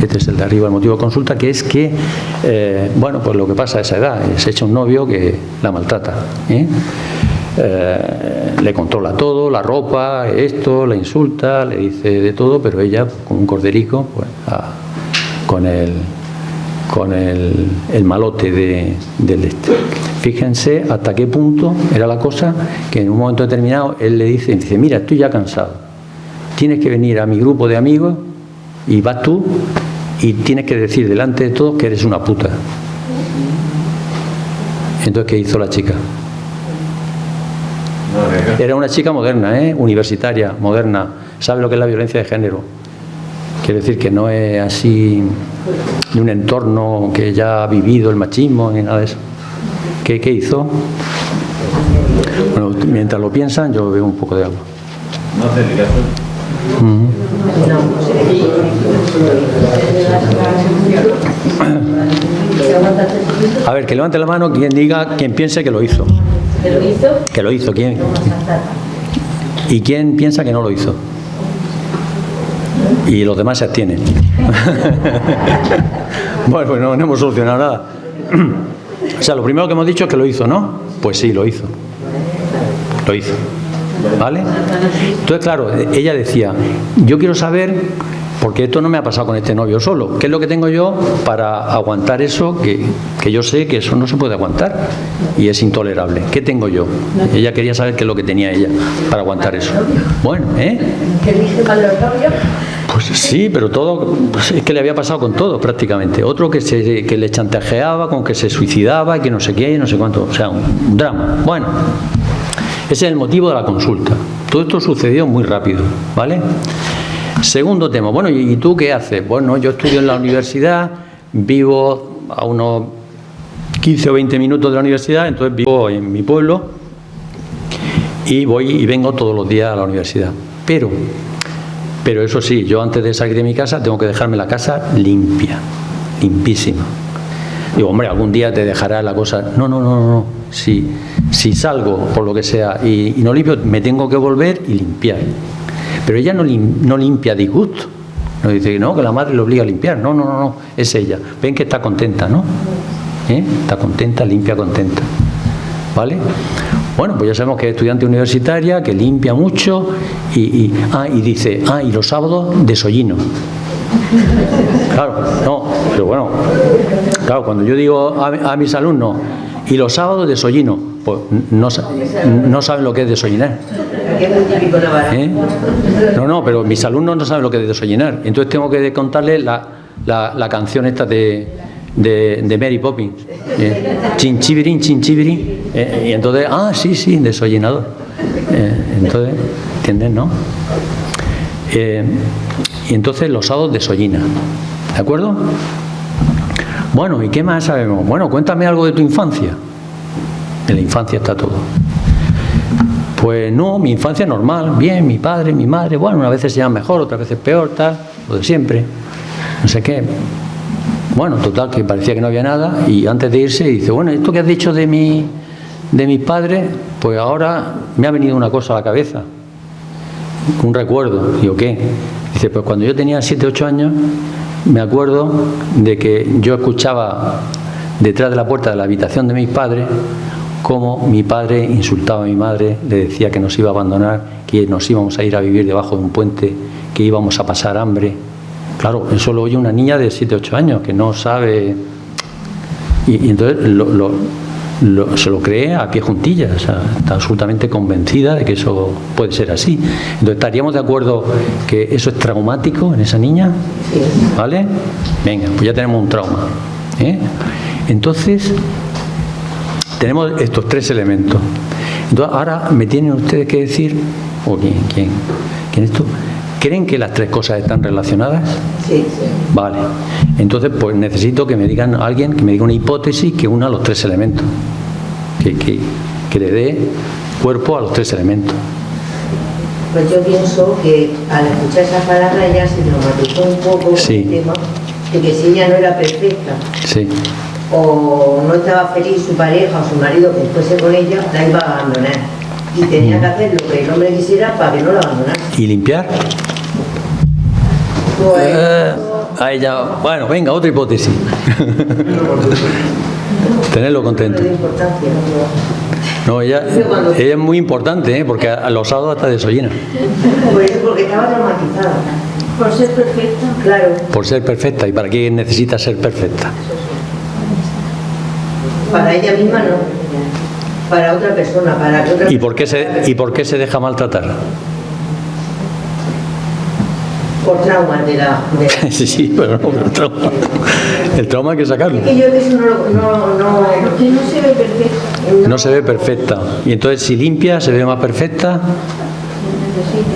Speaker 2: Este es el de arriba, el motivo de consulta, que es que, bueno, pues lo que pasa a esa edad, se echa un novio que la maltrata, le controla todo, la ropa, esto, la insulta, le dice de todo, pero ella, con un corderico, pues, con el malote del este. Fíjense hasta qué punto era la cosa, que en un momento determinado él le dice, mira, estoy ya cansado, tienes que venir a mi grupo de amigos y vas tú y tienes que decir delante de todos que eres una puta. Entonces, ¿qué hizo la chica? Era una chica moderna, universitaria, moderna, sabe lo que es la violencia de género. Quiere decir que no es así de un entorno que ya ha vivido el machismo ni nada de eso. ¿Qué hizo? Bueno, mientras lo piensan, yo bebo un poco de agua.
Speaker 4: No hace
Speaker 2: A ver, que levante la mano quien diga, quien piense que lo hizo.
Speaker 3: ¿Que lo hizo?
Speaker 2: Que lo hizo, ¿quién? ¿Y quién piensa que no lo hizo? Y los demás se abstienen. Bueno, pues no hemos solucionado nada. O sea, lo primero que hemos dicho es que lo hizo, ¿no? Pues sí, lo hizo. Lo hizo. ¿Vale? Entonces, claro, ella decía, yo quiero saber, porque esto no me ha pasado con este novio solo, ¿qué es lo que tengo yo para aguantar eso que yo sé que eso no se puede aguantar y es intolerable? ¿Qué tengo yo? Ella quería saber qué es lo que tenía ella para aguantar eso. Bueno,
Speaker 3: ¿Que elige mal los novios?
Speaker 2: Pues sí, pero todo, pues es que le había pasado con todo prácticamente. Otro que le chantajeaba, con que se suicidaba y que no sé qué, no sé cuánto. O sea, un drama. Bueno, ese es el motivo de la consulta. Todo esto sucedió muy rápido, ¿vale? Segundo tema. Bueno, ¿y tú qué haces? Bueno, yo estudio en la universidad, vivo a unos 15 o 20 minutos de la universidad, entonces vivo en mi pueblo y voy y vengo todos los días a la universidad. Pero eso sí, yo antes de salir de mi casa tengo que dejarme la casa limpia, limpísima. Digo, hombre, algún día te dejará la cosa. No. Si salgo por lo que sea y no limpio, me tengo que volver y limpiar. Pero ella no limpia a disgusto. No dice, no, que la madre le obliga a limpiar. No, es ella. Ven que está contenta, ¿no? Está contenta, limpia, contenta. ¿Vale? Bueno, pues ya sabemos que es estudiante universitaria, que limpia mucho y dice, y los sábados desollino. Claro, no, pero bueno, claro, cuando yo digo a mis alumnos, y los sábados desollino, pues no saben lo que es desollinar. No, pero mis alumnos no saben lo que es desollinar. Entonces tengo que contarles la canción esta de Mary Poppins, chinchibirín, chinchibirín, y entonces, sí, desollinador. Entonces, ¿entienden, no? Y entonces los sábados desollina, ¿de acuerdo? Bueno, ¿y qué más sabemos? Bueno, cuéntame algo de tu infancia. En la infancia está todo. Pues no, mi infancia normal, bien, mi padre, mi madre, bueno, unas veces se llama mejor, otras veces peor, tal, lo de siempre, no sé qué. Bueno, total, que parecía que no había nada, y antes de irse dice, bueno, esto que has dicho de mis padres, pues ahora me ha venido una cosa a la cabeza, un recuerdo. Digo, ¿qué? Dice, pues cuando yo tenía 7, 8 años, me acuerdo de que yo escuchaba detrás de la puerta de la habitación de mis padres cómo mi padre insultaba a mi madre, le decía que nos iba a abandonar, que nos íbamos a ir a vivir debajo de un puente, que íbamos a pasar hambre. Claro, eso lo oye una niña de 7, 8 años que no sabe, y entonces se lo cree a pie juntillas, o sea, está absolutamente convencida de que eso puede ser así. Entonces, ¿estaríamos de acuerdo que eso es traumático en esa niña? ¿Vale? Venga, pues ya tenemos un trauma. Entonces, tenemos estos 3 elementos. Entonces, ahora me tienen ustedes que decir, o ¿quién es tú? ¿Creen que las 3 cosas están relacionadas?
Speaker 3: Sí.
Speaker 2: Vale. Entonces, pues necesito que me digan alguien, que me diga una hipótesis que una los 3 elementos. Que le dé cuerpo a los 3 elementos.
Speaker 3: Pues yo pienso que al escuchar esa palabra ya se traumatizó un poco el tema de que si ella no era perfecta, o no estaba feliz su pareja o su marido que fuese con ella, la iba a abandonar. Y tenía que hacer lo que el hombre quisiera para que no la abandonara.
Speaker 2: ¿Y limpiar? Ahí ya, bueno, venga, otra hipótesis. Tenerlo contento. No, ella es muy importante, porque a los sábados hasta desollina.
Speaker 3: Por eso, porque estaba traumatizada.
Speaker 5: Por ser perfecta.
Speaker 3: Claro.
Speaker 2: Por ser perfecta. ¿Y para qué necesita ser perfecta?
Speaker 3: Para ella misma no. Para otra persona, para que otra.
Speaker 2: ¿Y por qué se deja maltratar?
Speaker 3: Por traumas de la...
Speaker 2: Sí, pero no, el trauma hay que sacarlo.
Speaker 3: Es que yo eso no...
Speaker 5: Porque no se ve perfecta.
Speaker 2: No se ve perfecta. Y entonces si limpia se ve más perfecta.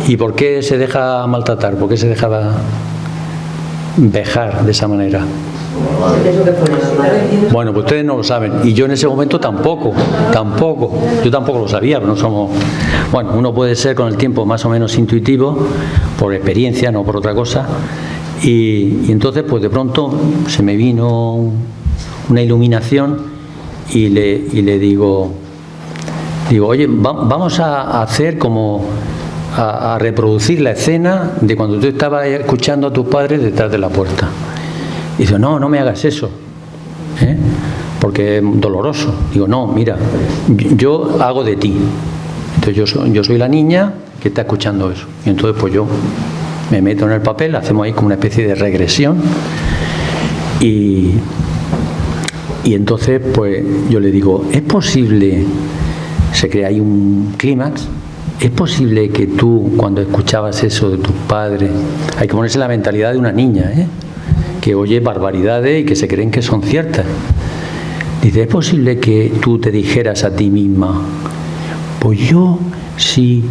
Speaker 2: ¿Y por qué se deja maltratar? ¿Por qué se deja vejar de esa manera?
Speaker 3: Eso que pone normal.
Speaker 2: Bueno, pues ustedes no lo saben. Y yo en ese momento tampoco. Yo tampoco lo sabía, pero no somos... Bueno, uno puede ser con el tiempo más o menos intuitivo, por experiencia, no por otra cosa. Y entonces, pues de pronto se me vino una iluminación y le digo, oye, vamos a hacer como... A reproducir la escena de cuando tú estabas escuchando a tus padres detrás de la puerta. Y dice, no me hagas eso, porque es doloroso. Digo, no, mira, yo hago de ti. Entonces yo soy la niña que está escuchando eso. Y entonces pues yo me meto en el papel, hacemos ahí como una especie de regresión. Y entonces pues yo le digo, ¿es posible? Se crea ahí un clímax. ¿Es posible que tú, cuando escuchabas eso de tus padres, hay que ponerse la mentalidad de una niña, que oye barbaridades y que se creen que son ciertas? Dice, ¿es posible que tú te dijeras a ti misma, pues yo, si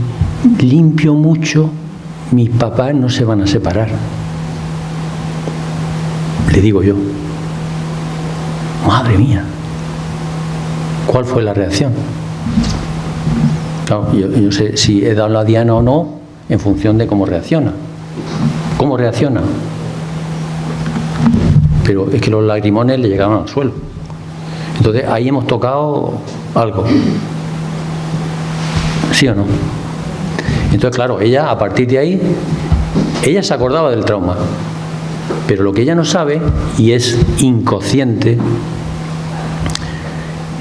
Speaker 2: limpio mucho, mis papás no se van a separar? Le digo yo, madre mía, ¿Cuál fue la reacción? Claro, yo sé si he dado la diana o no en función de cómo reacciona. ¿Cómo reacciona? Pero es que los lagrimones le llegaban al suelo. Entonces ahí hemos tocado algo. ¿Sí o no? Entonces, claro, ella a partir de ahí, ella se acordaba del trauma. Pero lo que ella no sabe, y es inconsciente,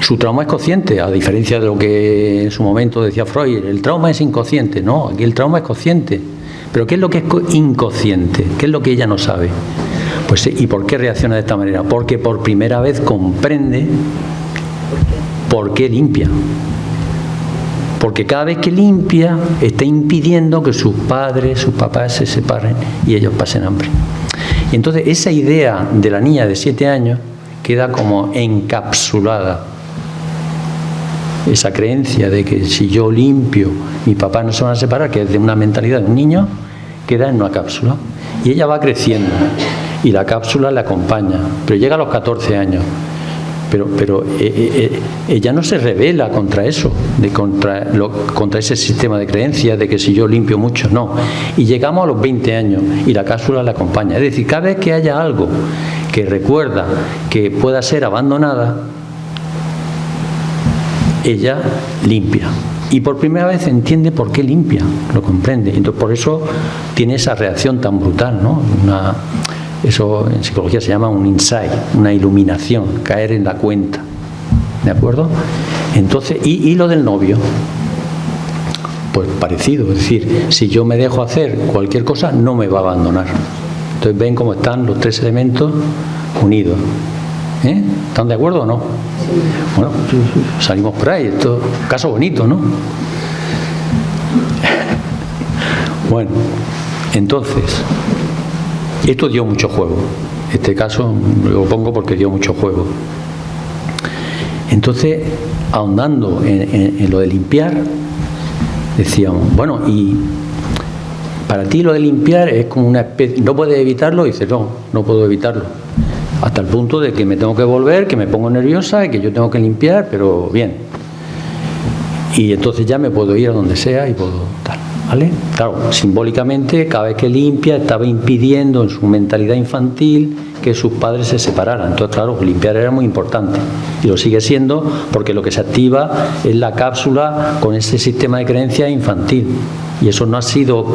Speaker 2: su trauma es consciente, a diferencia de lo que en su momento decía Freud, el trauma es inconsciente. No, aquí el trauma es consciente. Pero ¿qué es lo que es inconsciente? ¿Qué es lo que ella no sabe? Pues, ¿y por qué reacciona de esta manera? Porque por primera vez comprende por qué limpia. Porque cada vez que limpia está impidiendo que sus padres, sus papás se separen y ellos pasen hambre. Y entonces esa idea de la niña de 7 años queda como encapsulada. Esa creencia de que si yo limpio, mis papás no se van a separar, que es de una mentalidad de un niño, queda en una cápsula. Y ella va creciendo y la cápsula la acompaña, pero llega a los 14 años. Pero ella no se rebela contra eso, contra ese sistema de creencias de que si yo limpio mucho, no. Y llegamos a los 20 años y la cápsula la acompaña. Es decir, cada vez que haya algo que recuerda que pueda ser abandonada, ella limpia. Y por primera vez entiende por qué limpia, lo comprende. Entonces, por eso tiene esa reacción tan brutal, ¿no? Eso en psicología se llama un insight, una iluminación, caer en la cuenta. ¿De acuerdo? Entonces, y lo del novio, pues parecido. Es decir, si yo me dejo hacer cualquier cosa, no me va a abandonar. Entonces, ven cómo están los 3 elementos unidos. ¿Están de acuerdo o no? Bueno, salimos por ahí. Esto es un caso bonito, ¿no? Bueno, entonces, esto dio mucho juego. Este caso lo pongo porque dio mucho juego. Entonces, ahondando en lo de limpiar, decíamos, bueno, y para ti lo de limpiar es como una especie, ¿no puedes evitarlo? Y dices, no puedo evitarlo. Hasta el punto de que me tengo que volver, que me pongo nerviosa y que yo tengo que limpiar, pero bien. Y entonces ya me puedo ir a donde sea y puedo tal, ¿vale? Claro, simbólicamente, cada vez que limpia, estaba impidiendo en su mentalidad infantil que sus padres se separaran. Entonces, claro, limpiar era muy importante. Y lo sigue siendo porque lo que se activa es la cápsula con ese sistema de creencia infantil. Y eso no ha sido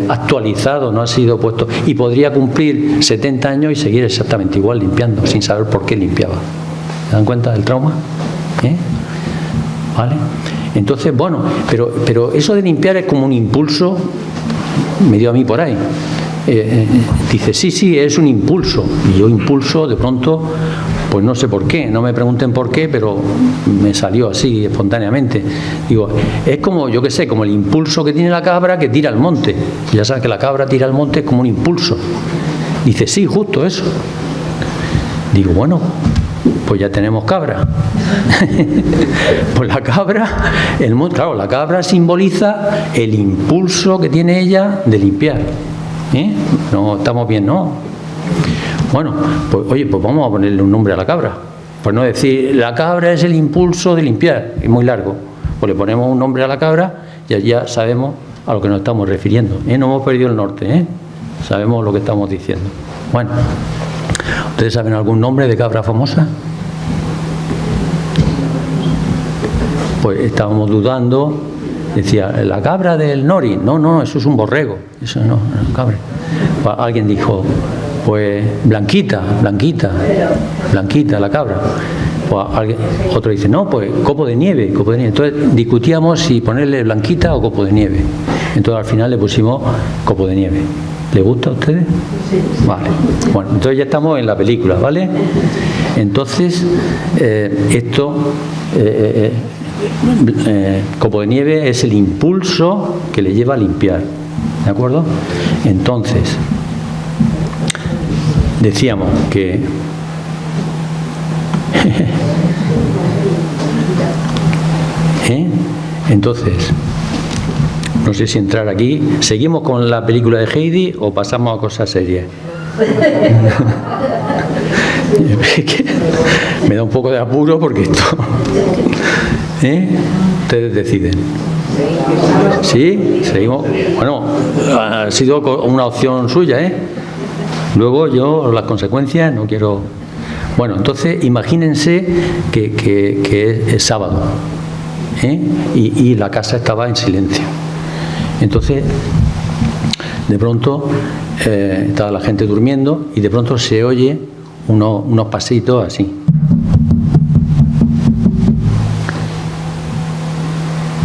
Speaker 2: actualizado, no ha sido puesto. Y podría cumplir 70 años y seguir exactamente igual limpiando, sin saber por qué limpiaba. ¿Se dan cuenta del trauma? ¿Vale? Entonces, bueno, pero eso de limpiar es como un impulso, me dio a mí por ahí. Dice, sí, es un impulso. Y yo impulso, de pronto, pues no sé por qué, no me pregunten por qué, pero me salió así espontáneamente. Digo, es como, yo qué sé, como el impulso que tiene la cabra que tira al monte. Ya sabes que la cabra tira al monte es como un impulso. Dice, sí, justo eso. Digo, bueno, pues ya tenemos cabra. Pues la cabra, claro, la cabra simboliza el impulso que tiene ella de limpiar. No estamos bien, ¿no? Bueno, pues oye, pues vamos a ponerle un nombre a la cabra. Pues no decir, la cabra es el impulso de limpiar, es muy largo. Pues le ponemos un nombre a la cabra y ya sabemos a lo que nos estamos refiriendo. No hemos perdido el norte, sabemos lo que estamos diciendo. Bueno, ¿ustedes saben algún nombre de cabra famosa? Pues estábamos dudando. Decía, la cabra del Nori. No, eso es un borrego. Eso no, cabra. Pues alguien dijo, pues Blanquita, la cabra. Pues otro dice, no, pues copo de nieve. Entonces discutíamos si ponerle Blanquita o copo de nieve. Entonces al final le pusimos copo de nieve. ¿Le gusta a ustedes? Sí. Vale. Bueno, entonces ya estamos en la película, ¿vale? Entonces, esto... copo de nieve es el impulso que le lleva a limpiar, ¿de acuerdo? Entonces decíamos que entonces no sé si entrar aquí. ¿Seguimos con la película de Heidi o pasamos a cosas serias? Me da un poco de apuro porque esto... Ustedes deciden. ¿Sí? Seguimos. Bueno, ha sido una opción suya, Luego yo, las consecuencias, no quiero... Bueno, entonces imagínense que es sábado, y la casa estaba en silencio. Entonces, de pronto, estaba la gente durmiendo y de pronto se oye unos pasitos así.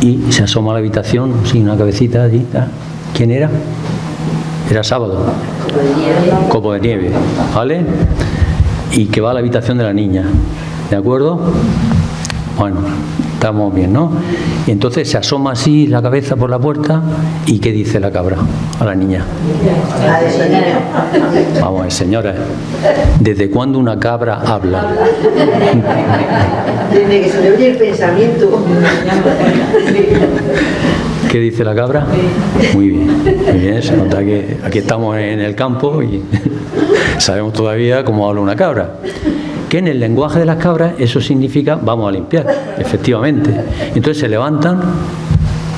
Speaker 2: Y se asoma a la habitación, sí, una cabecita allí. ¿Quién era? Era sábado. Copo de nieve, ¿vale? Y que va a la habitación de la niña, ¿de acuerdo? Bueno, estamos bien, ¿no? Y entonces se asoma así la cabeza por la puerta y ¿qué dice la cabra a la niña? Vamos a ver, señora, ¿desde cuándo una cabra habla?
Speaker 3: Desde que se le oye el pensamiento.
Speaker 2: ¿Qué dice la cabra? Muy bien, se nota que aquí estamos en el campo y sabemos todavía cómo habla una cabra. Que en el lenguaje de las cabras eso significa vamos a limpiar, efectivamente. Entonces se levantan,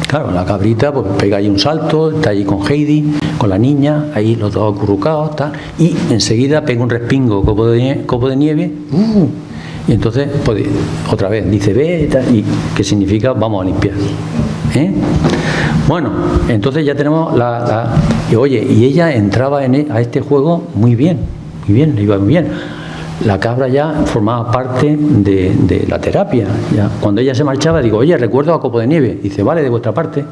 Speaker 2: claro, la cabrita pues pega ahí un salto, está allí con Heidi, con la niña, ahí los dos acurrucados, y enseguida pega un respingo, copo de nieve, y entonces pues, otra vez dice ve, y que significa vamos a limpiar. Bueno, entonces ya tenemos y oye, y ella entraba a este juego muy bien, le iba muy bien. La cabra ya formaba parte de la terapia. Ya. Cuando ella se marchaba, digo, oye, recuerdo a Copo de Nieve. Dice, vale, de vuestra parte.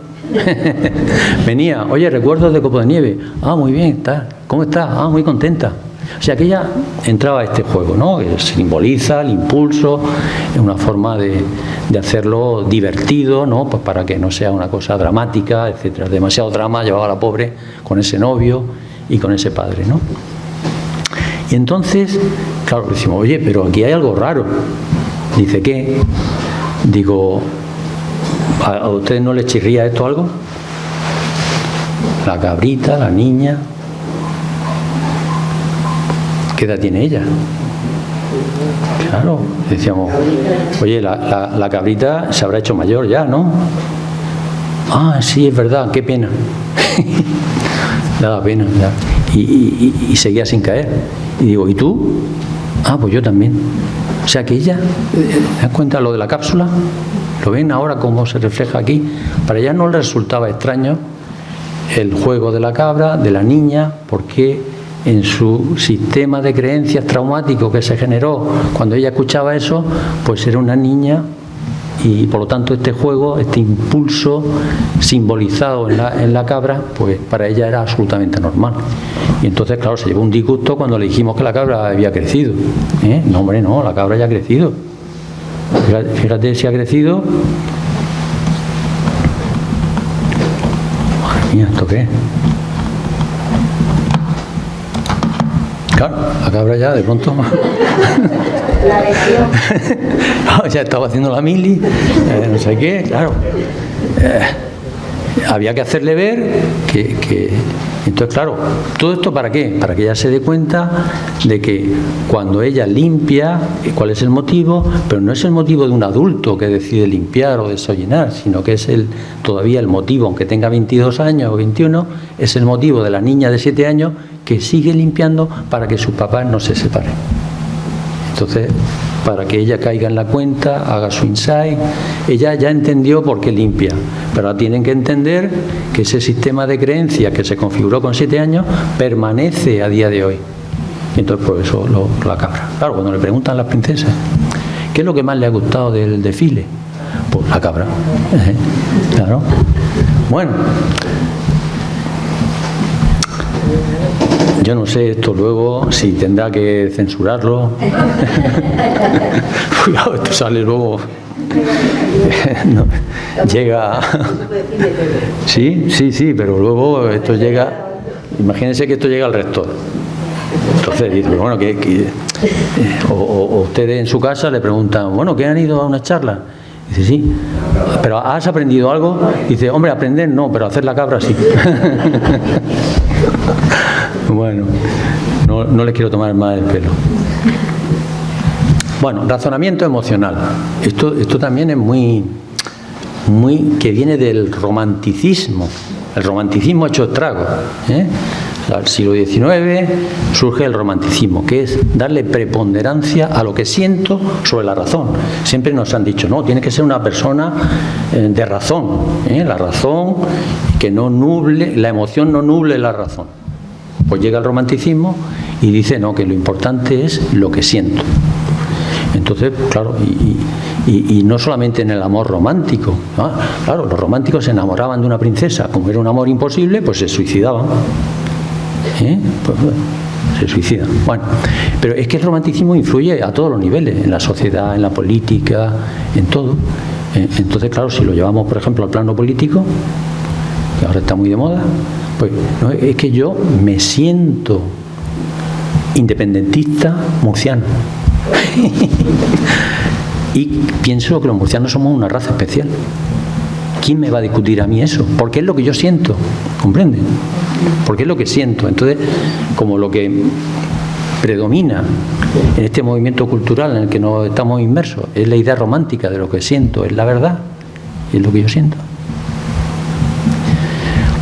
Speaker 2: Venía, oye, recuerdos de Copo de Nieve. Ah, muy bien, ¿cómo estás? Ah, muy contenta. O sea que ella entraba a este juego, ¿no? Que simboliza el impulso, es una forma de hacerlo divertido, ¿no? Pues para que no sea una cosa dramática, etcétera. Demasiado drama llevaba a la pobre con ese novio y con ese padre, ¿no? Y entonces, claro, decimos, oye, pero aquí hay algo raro. Dice, ¿qué? Digo, ¿a ustedes no les chirría esto algo? La cabrita, la niña. ¿Qué edad tiene ella? Claro, decíamos, oye, la cabrita se habrá hecho mayor ya, ¿no? Ah, sí, es verdad, qué pena. Le da pena, ya. Y seguía sin caer. Y digo, ¿y tú? Ah, pues yo también. O sea que ella, ¿te das cuenta lo de la cápsula? ¿Lo ven ahora cómo se refleja aquí? Para ella no le resultaba extraño el juego de la cabra, de la niña, porque en su sistema de creencias traumático que se generó cuando ella escuchaba eso, pues era una niña y por lo tanto este juego, este impulso simbolizado en la cabra, pues para ella era absolutamente normal. Y entonces, claro, se llevó un disgusto cuando le dijimos que la cabra había crecido. No, hombre, no, la cabra ya ha crecido. Fíjate si ha crecido. Madre mía, ¿esto qué es? Claro, la cabra ya de pronto... ya estaba haciendo la mili, no sé qué, claro. Había que hacerle ver que... Entonces, claro, ¿todo esto para qué? Para que ella se dé cuenta de que cuando ella limpia, ¿cuál es el motivo? Pero no es el motivo de un adulto que decide limpiar o desollinar, sino que es todavía el motivo, aunque tenga 22 años o 21, es el motivo de la niña de 7 años que sigue limpiando para que sus papás no se separen. Entonces, para que ella caiga en la cuenta, haga su insight, ella ya entendió por qué limpia, pero ahora tienen que entender que ese sistema de creencias que se configuró con 7 años permanece a día de hoy. Entonces, por eso la cabra. Claro, cuando le preguntan a las princesas, ¿qué es lo que más le ha gustado del desfile? Pues la cabra. Claro. Bueno. Yo no sé esto luego, si tendrá que censurarlo. Cuidado, esto sale luego. No, llega. Sí, pero luego esto llega. Imagínense que esto llega al rector. Entonces dice, bueno, o ustedes en su casa le preguntan, bueno, ¿qué han ido a una charla? Dice, sí. ¿Pero has aprendido algo? Dice, hombre, aprender no, pero hacer la cabra sí. Bueno, no les quiero tomar más el pelo. Bueno, razonamiento emocional. Esto también es muy que viene del romanticismo. El romanticismo ha hecho estragos, ¿eh? Al siglo XIX surge el romanticismo, que es darle preponderancia a lo que siento sobre la razón. Siempre nos han dicho, no, tiene que ser una persona de razón, ¿eh? La razón que no nuble, la emoción no nuble la razón. Pues llega el romanticismo y dice, no, que lo importante es lo que siento. Entonces, claro, y no solamente en el amor romántico, ¿no? Claro, los románticos se enamoraban de una princesa, como era un amor imposible, pues se suicidaban. Pues se suicidan. Bueno, pero es que el romanticismo influye a todos los niveles, en la sociedad, en la política, en todo. Entonces, claro, si lo llevamos, por ejemplo, al plano político, que ahora está muy de moda, pues no, es que yo me siento independentista murciano. Y pienso que los murcianos somos una raza especial. ¿Quién me va a discutir a mí eso? Porque es lo que yo siento, ¿comprenden? Porque es lo que siento. Entonces, como lo que predomina en este movimiento cultural en el que nos estamos inmersos es la idea romántica de lo que siento, es la verdad, y es lo que yo siento.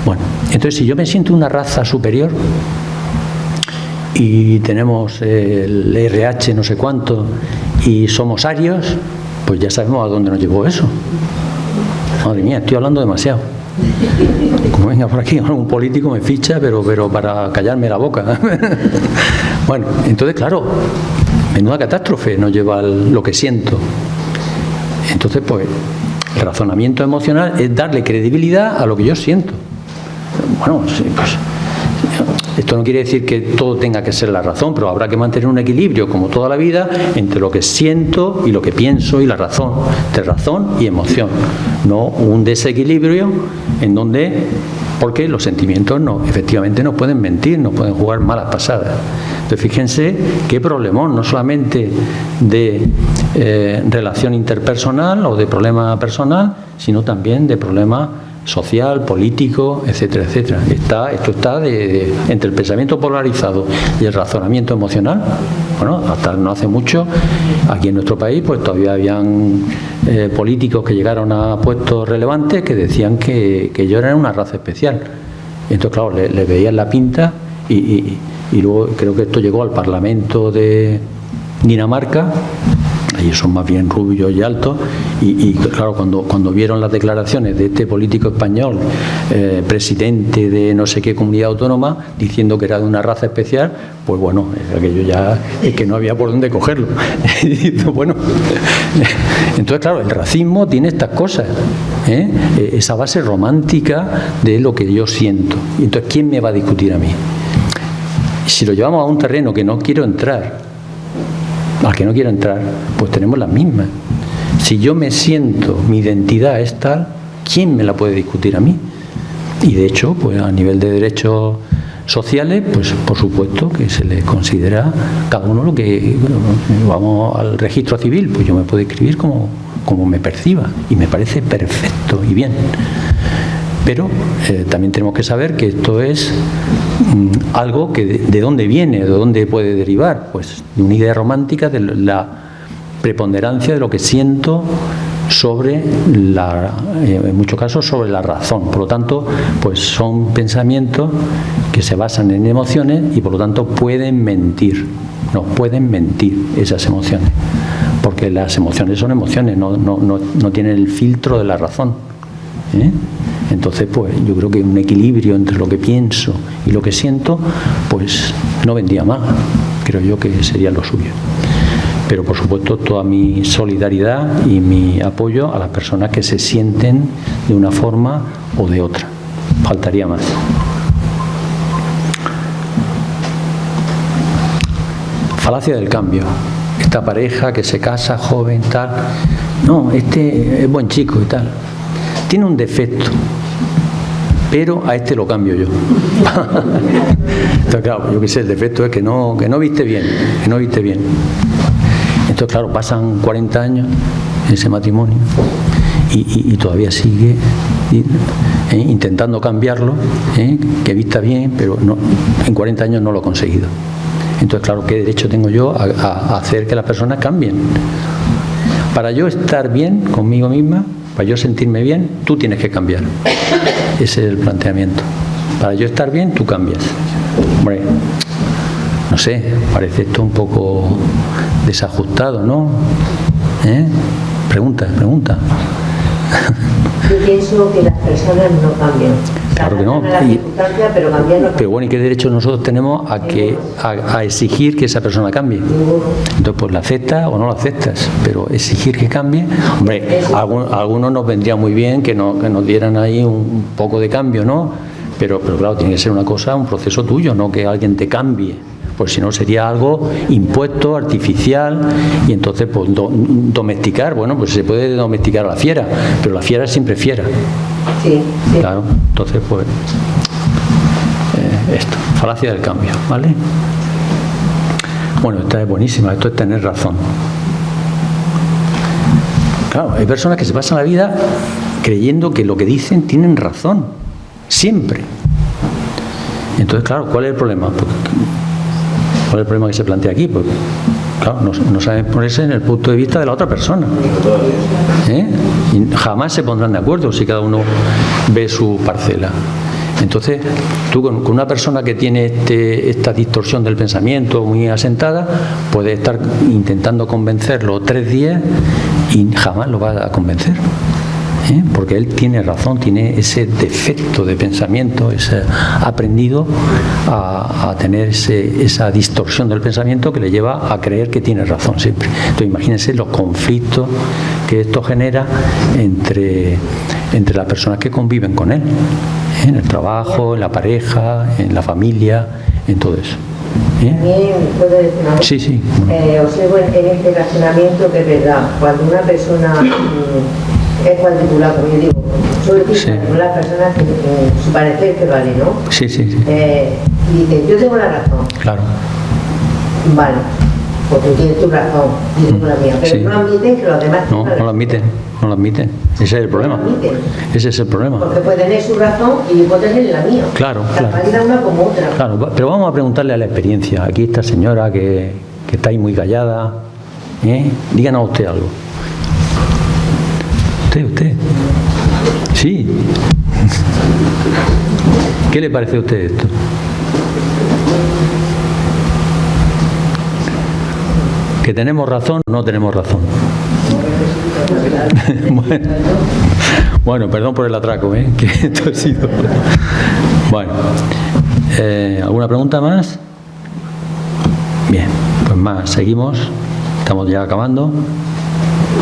Speaker 2: Bueno, entonces si yo me siento una raza superior y tenemos el RH no sé cuánto y somos arios, pues ya sabemos a dónde nos llevó eso. Madre mía, estoy hablando demasiado. Como venga por aquí algún político me ficha, pero para callarme la boca. Bueno, entonces claro, menuda catástrofe nos lleva lo que siento. Entonces pues el razonamiento emocional es darle credibilidad a lo que yo siento. Bueno, sí, pues esto no quiere decir que todo tenga que ser la razón, pero habrá que mantener un equilibrio, como toda la vida, entre lo que siento y lo que pienso y la razón, entre razón y emoción. No un desequilibrio en donde, porque los sentimientos efectivamente nos pueden mentir, nos pueden jugar malas pasadas. Entonces fíjense qué problemón, no solamente de relación interpersonal o de problema personal, sino también de problema social, político, etcétera, etcétera. Esto está entre el pensamiento polarizado y el razonamiento emocional. Bueno, hasta no hace mucho, aquí en nuestro país, pues todavía habían políticos que llegaron a puestos relevantes que decían que ellos eran una raza especial. Entonces, claro, le veían la pinta y luego creo que esto llegó al Parlamento de Dinamarca. Ellos son más bien rubios y altos y claro, cuando vieron las declaraciones de este político español, presidente de no sé qué comunidad autónoma, diciendo que era de una raza especial, pues bueno, aquello ya es que no había por dónde cogerlo. Bueno, entonces claro, el racismo tiene estas cosas, esa base romántica de lo que yo siento. Entonces, ¿quién me va a discutir a mí? Si lo llevamos a un terreno que no quiero entrar, al que no quiero entrar, pues tenemos las mismas. Si yo me siento, mi identidad es tal, ¿quién me la puede discutir a mí? Y de hecho, pues a nivel de derechos sociales, pues por supuesto que se le considera cada uno lo que, vamos al registro civil, pues yo me puedo escribir como me perciba y me parece perfecto y bien. Pero también tenemos que saber que esto es algo que de dónde viene, de dónde puede derivar, pues de una idea romántica de la preponderancia de lo que siento sobre en muchos casos sobre la razón. Por lo tanto, pues son pensamientos que se basan en emociones y por lo tanto pueden mentir. Nos pueden mentir esas emociones, porque las emociones son emociones, no tienen el filtro de la razón. Entonces, pues yo creo que un equilibrio entre lo que pienso y lo que siento, pues no vendría mal. Creo yo que sería lo suyo. Pero por supuesto toda mi solidaridad y mi apoyo a las personas que se sienten de una forma o de otra. Faltaría más. Falacia del cambio. Esta pareja que se casa joven, tal. No, este es buen chico y tal. Tiene un defecto, pero a este lo cambio yo. Entonces, claro, yo qué sé, el defecto es que no viste bien, Entonces, claro, pasan 40 años en ese matrimonio y todavía sigue intentando cambiarlo, que vista bien, pero no, en 40 años no lo ha conseguido. Entonces, claro, ¿qué derecho tengo yo a hacer que las personas cambien? Para yo estar bien conmigo misma, para yo sentirme bien, tú tienes que cambiar. Ese es el planteamiento. Para yo estar bien, tú cambias. Hombre, no sé, parece esto un poco desajustado, ¿no? Pregunta.
Speaker 3: Yo pienso que las personas no cambian.
Speaker 2: Claro que no.
Speaker 3: Pero cambiar no.
Speaker 2: Pero bueno, ¿y qué derecho nosotros tenemos a exigir que esa persona cambie? Entonces, pues la aceptas o no la aceptas, pero exigir que cambie, hombre, a algunos nos vendría muy bien que nos dieran ahí un poco de cambio, ¿no? Pero claro, tiene que ser una cosa, un proceso tuyo, no que alguien te cambie. Pues si no sería algo impuesto, artificial, y entonces pues domesticar, bueno, pues se puede domesticar a la fiera, pero la fiera es siempre fiera.
Speaker 3: Sí.
Speaker 2: Claro, entonces pues esto, falacia del cambio, ¿vale? Bueno, esta es buenísima, esto es tener razón. Claro, hay personas que se pasan la vida creyendo que lo que dicen tienen razón, siempre. Entonces, claro, ¿cuál es el problema? ¿Cuál es el problema que se plantea aquí? Pues, claro, no saben ponerse en el punto de vista de la otra persona. Y jamás se pondrán de acuerdo si cada uno ve su parcela. Entonces, tú con una persona que tiene esta distorsión del pensamiento muy asentada, puedes estar intentando convencerlo 3 días y jamás lo vas a convencer. Porque él tiene razón, tiene ese defecto de pensamiento, ha aprendido a tener esa distorsión del pensamiento que le lleva a creer que tiene razón siempre. Entonces imagínense los conflictos que esto genera entre las personas que conviven con él, en el trabajo, en la pareja, en la familia, en todo eso.
Speaker 3: También puedo decir una cosa.
Speaker 2: Sí.
Speaker 3: Observo en este razonamiento que es verdad, cuando una persona es cuadriculada, como yo digo, sobre todo las personas que su parecer que vale, ¿no?
Speaker 2: Sí.
Speaker 3: Dice, yo tengo la razón.
Speaker 2: Claro.
Speaker 3: Vale, pues tú tienes tu razón, yo tengo la mía, pero no admiten que los demás
Speaker 2: no lo admiten. Ese es el problema. Ese es el problema.
Speaker 3: Porque puede tener su razón y yo puedo tener la mía.
Speaker 2: Claro.
Speaker 3: Válida una como otra.
Speaker 2: Claro, pero vamos a preguntarle a la experiencia. Aquí esta señora que está ahí muy callada. Díganos usted algo. ¿Usted? Sí. ¿Qué le parece a usted esto? ¿Que tenemos razón o no tenemos razón? Bueno, perdón por el atraco, que esto ha sido... Bueno, ¿alguna pregunta más? Bien, pues más, seguimos. Estamos ya acabando.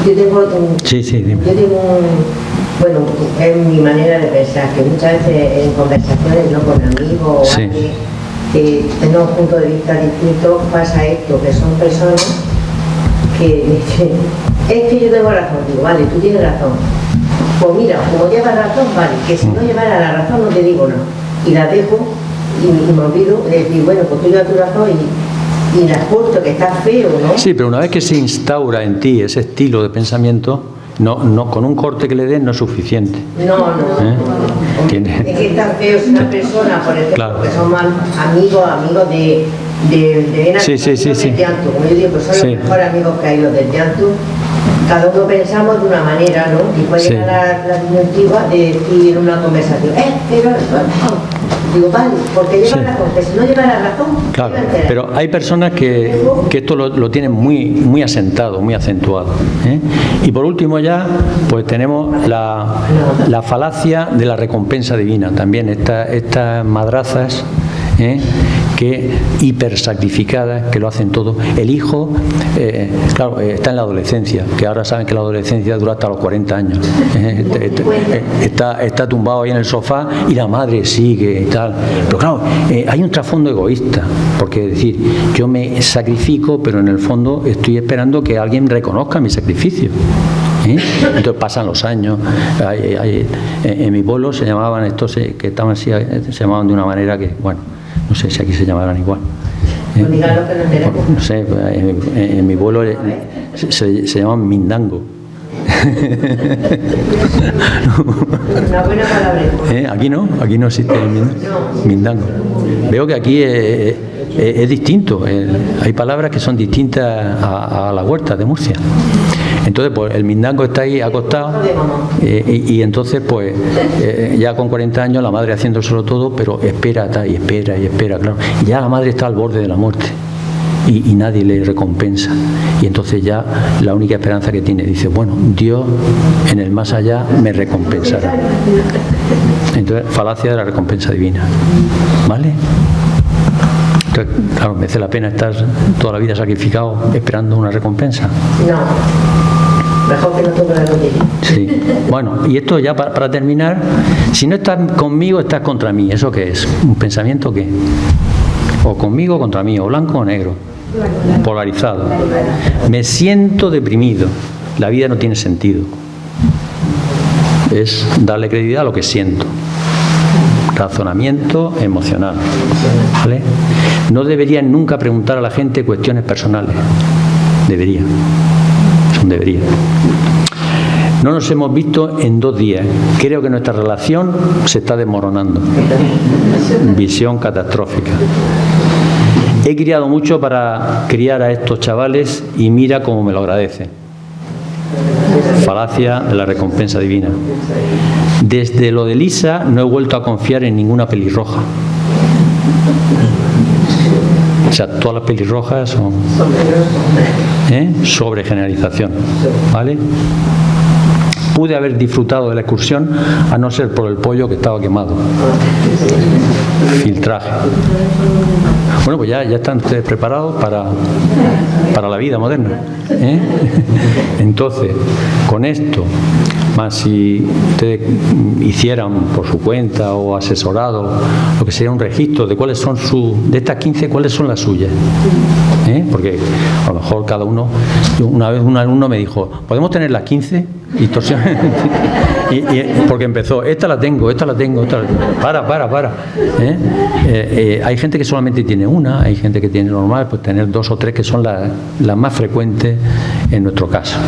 Speaker 3: Yo tengo
Speaker 2: dime.
Speaker 3: Yo tengo bueno, es mi manera de pensar, que muchas veces en conversaciones, ¿no?, con amigos o alguien que tenemos puntos de vista distintos, pasa esto, que son personas que dicen, es que yo tengo razón. Digo, vale, tú tienes razón. Pues mira, como llevas razón, vale, que si no llevara la razón no te digo nada. Y la dejo y me olvido de decir, bueno, pues tú llevas tu razón y le apuesto que está feo, ¿no? Sí,
Speaker 2: pero una vez que se instaura en ti ese estilo de pensamiento, no con un corte que le den no es suficiente.
Speaker 3: No. Es que está feo si una persona, por ejemplo, que son amigos de del llanto, como yo digo, pues son los mejores amigos que hay, los del llanto. Cada uno pensamos de una manera, ¿no? Y puede llegar la disyuntiva de decir en una conversación, digo, vale, porque lleva razón, que si no lleva la razón...
Speaker 2: Claro, pero hay personas que esto lo tienen muy asentado, muy acentuado. Y por último ya, pues tenemos la falacia de la recompensa divina. También estas madrazas, que hipersacrificadas, que lo hacen todo. El hijo, claro, está en la adolescencia, que ahora saben que la adolescencia dura hasta los 40 años. Está tumbado ahí en el sofá y la madre sigue y tal. Pero claro, hay un trasfondo egoísta, porque es decir, yo me sacrifico, pero en el fondo estoy esperando que alguien reconozca mi sacrificio. Entonces pasan los años. En mi pueblo se llamaban estos que estaban así, se llamaban de una manera que, bueno, no sé si aquí se llamarán igual. No sé, en mi pueblo se llaman mindango.
Speaker 3: Una buena palabra.
Speaker 2: Aquí no existe el mindango. Veo que aquí es distinto. Hay palabras que son distintas a la huerta de Murcia. Entonces, pues el mindango está ahí acostado y entonces, pues ya con 40 años la madre haciéndoselo todo, pero espera y espera, claro. Ya la madre está al borde de la muerte y nadie le recompensa. Y entonces ya la única esperanza que tiene, dice, bueno, Dios en el más allá me recompensará. Entonces, falacia de la recompensa divina. ¿Vale? Entonces, claro, merece la pena estar toda la vida sacrificado esperando una recompensa.
Speaker 3: No, mejor que no toque la lotería.
Speaker 2: Sí. Bueno, y esto ya para terminar, si no estás conmigo, estás contra mí. ¿Eso qué es? ¿Un pensamiento qué? O conmigo o contra mí, o blanco o negro. Polarizado. Me siento deprimido. La vida no tiene sentido. Es darle credibilidad a lo que siento. Razonamiento emocional. ¿Vale? No deberían nunca preguntar a la gente cuestiones personales. Debería. Es un debería. No nos hemos visto en 2 días. Creo que nuestra relación se está desmoronando. Visión catastrófica. He criado mucho para criar a estos chavales y mira cómo me lo agradecen. Falacia de la recompensa divina. Desde lo de Lisa no he vuelto a confiar en ninguna pelirroja. O sea, todas las pelirrojas son sobregeneralización. ¿Vale? Pude haber disfrutado de la excursión a no ser por el pollo que estaba quemado. Filtraje. Bueno, pues ya están ustedes preparados para la vida moderna. Entonces, con esto, más si ustedes hicieran por su cuenta o asesorado, lo que sería un registro de cuáles son de estas 15, cuáles son las suyas. Porque a lo mejor cada uno, una vez un alumno me dijo, ¿podemos tener las 15? Porque empezó, esta la tengo. Para. Hay gente que solamente tiene una, hay gente que tiene normal, pues tener 2 o 3 que son las más frecuentes en nuestro caso.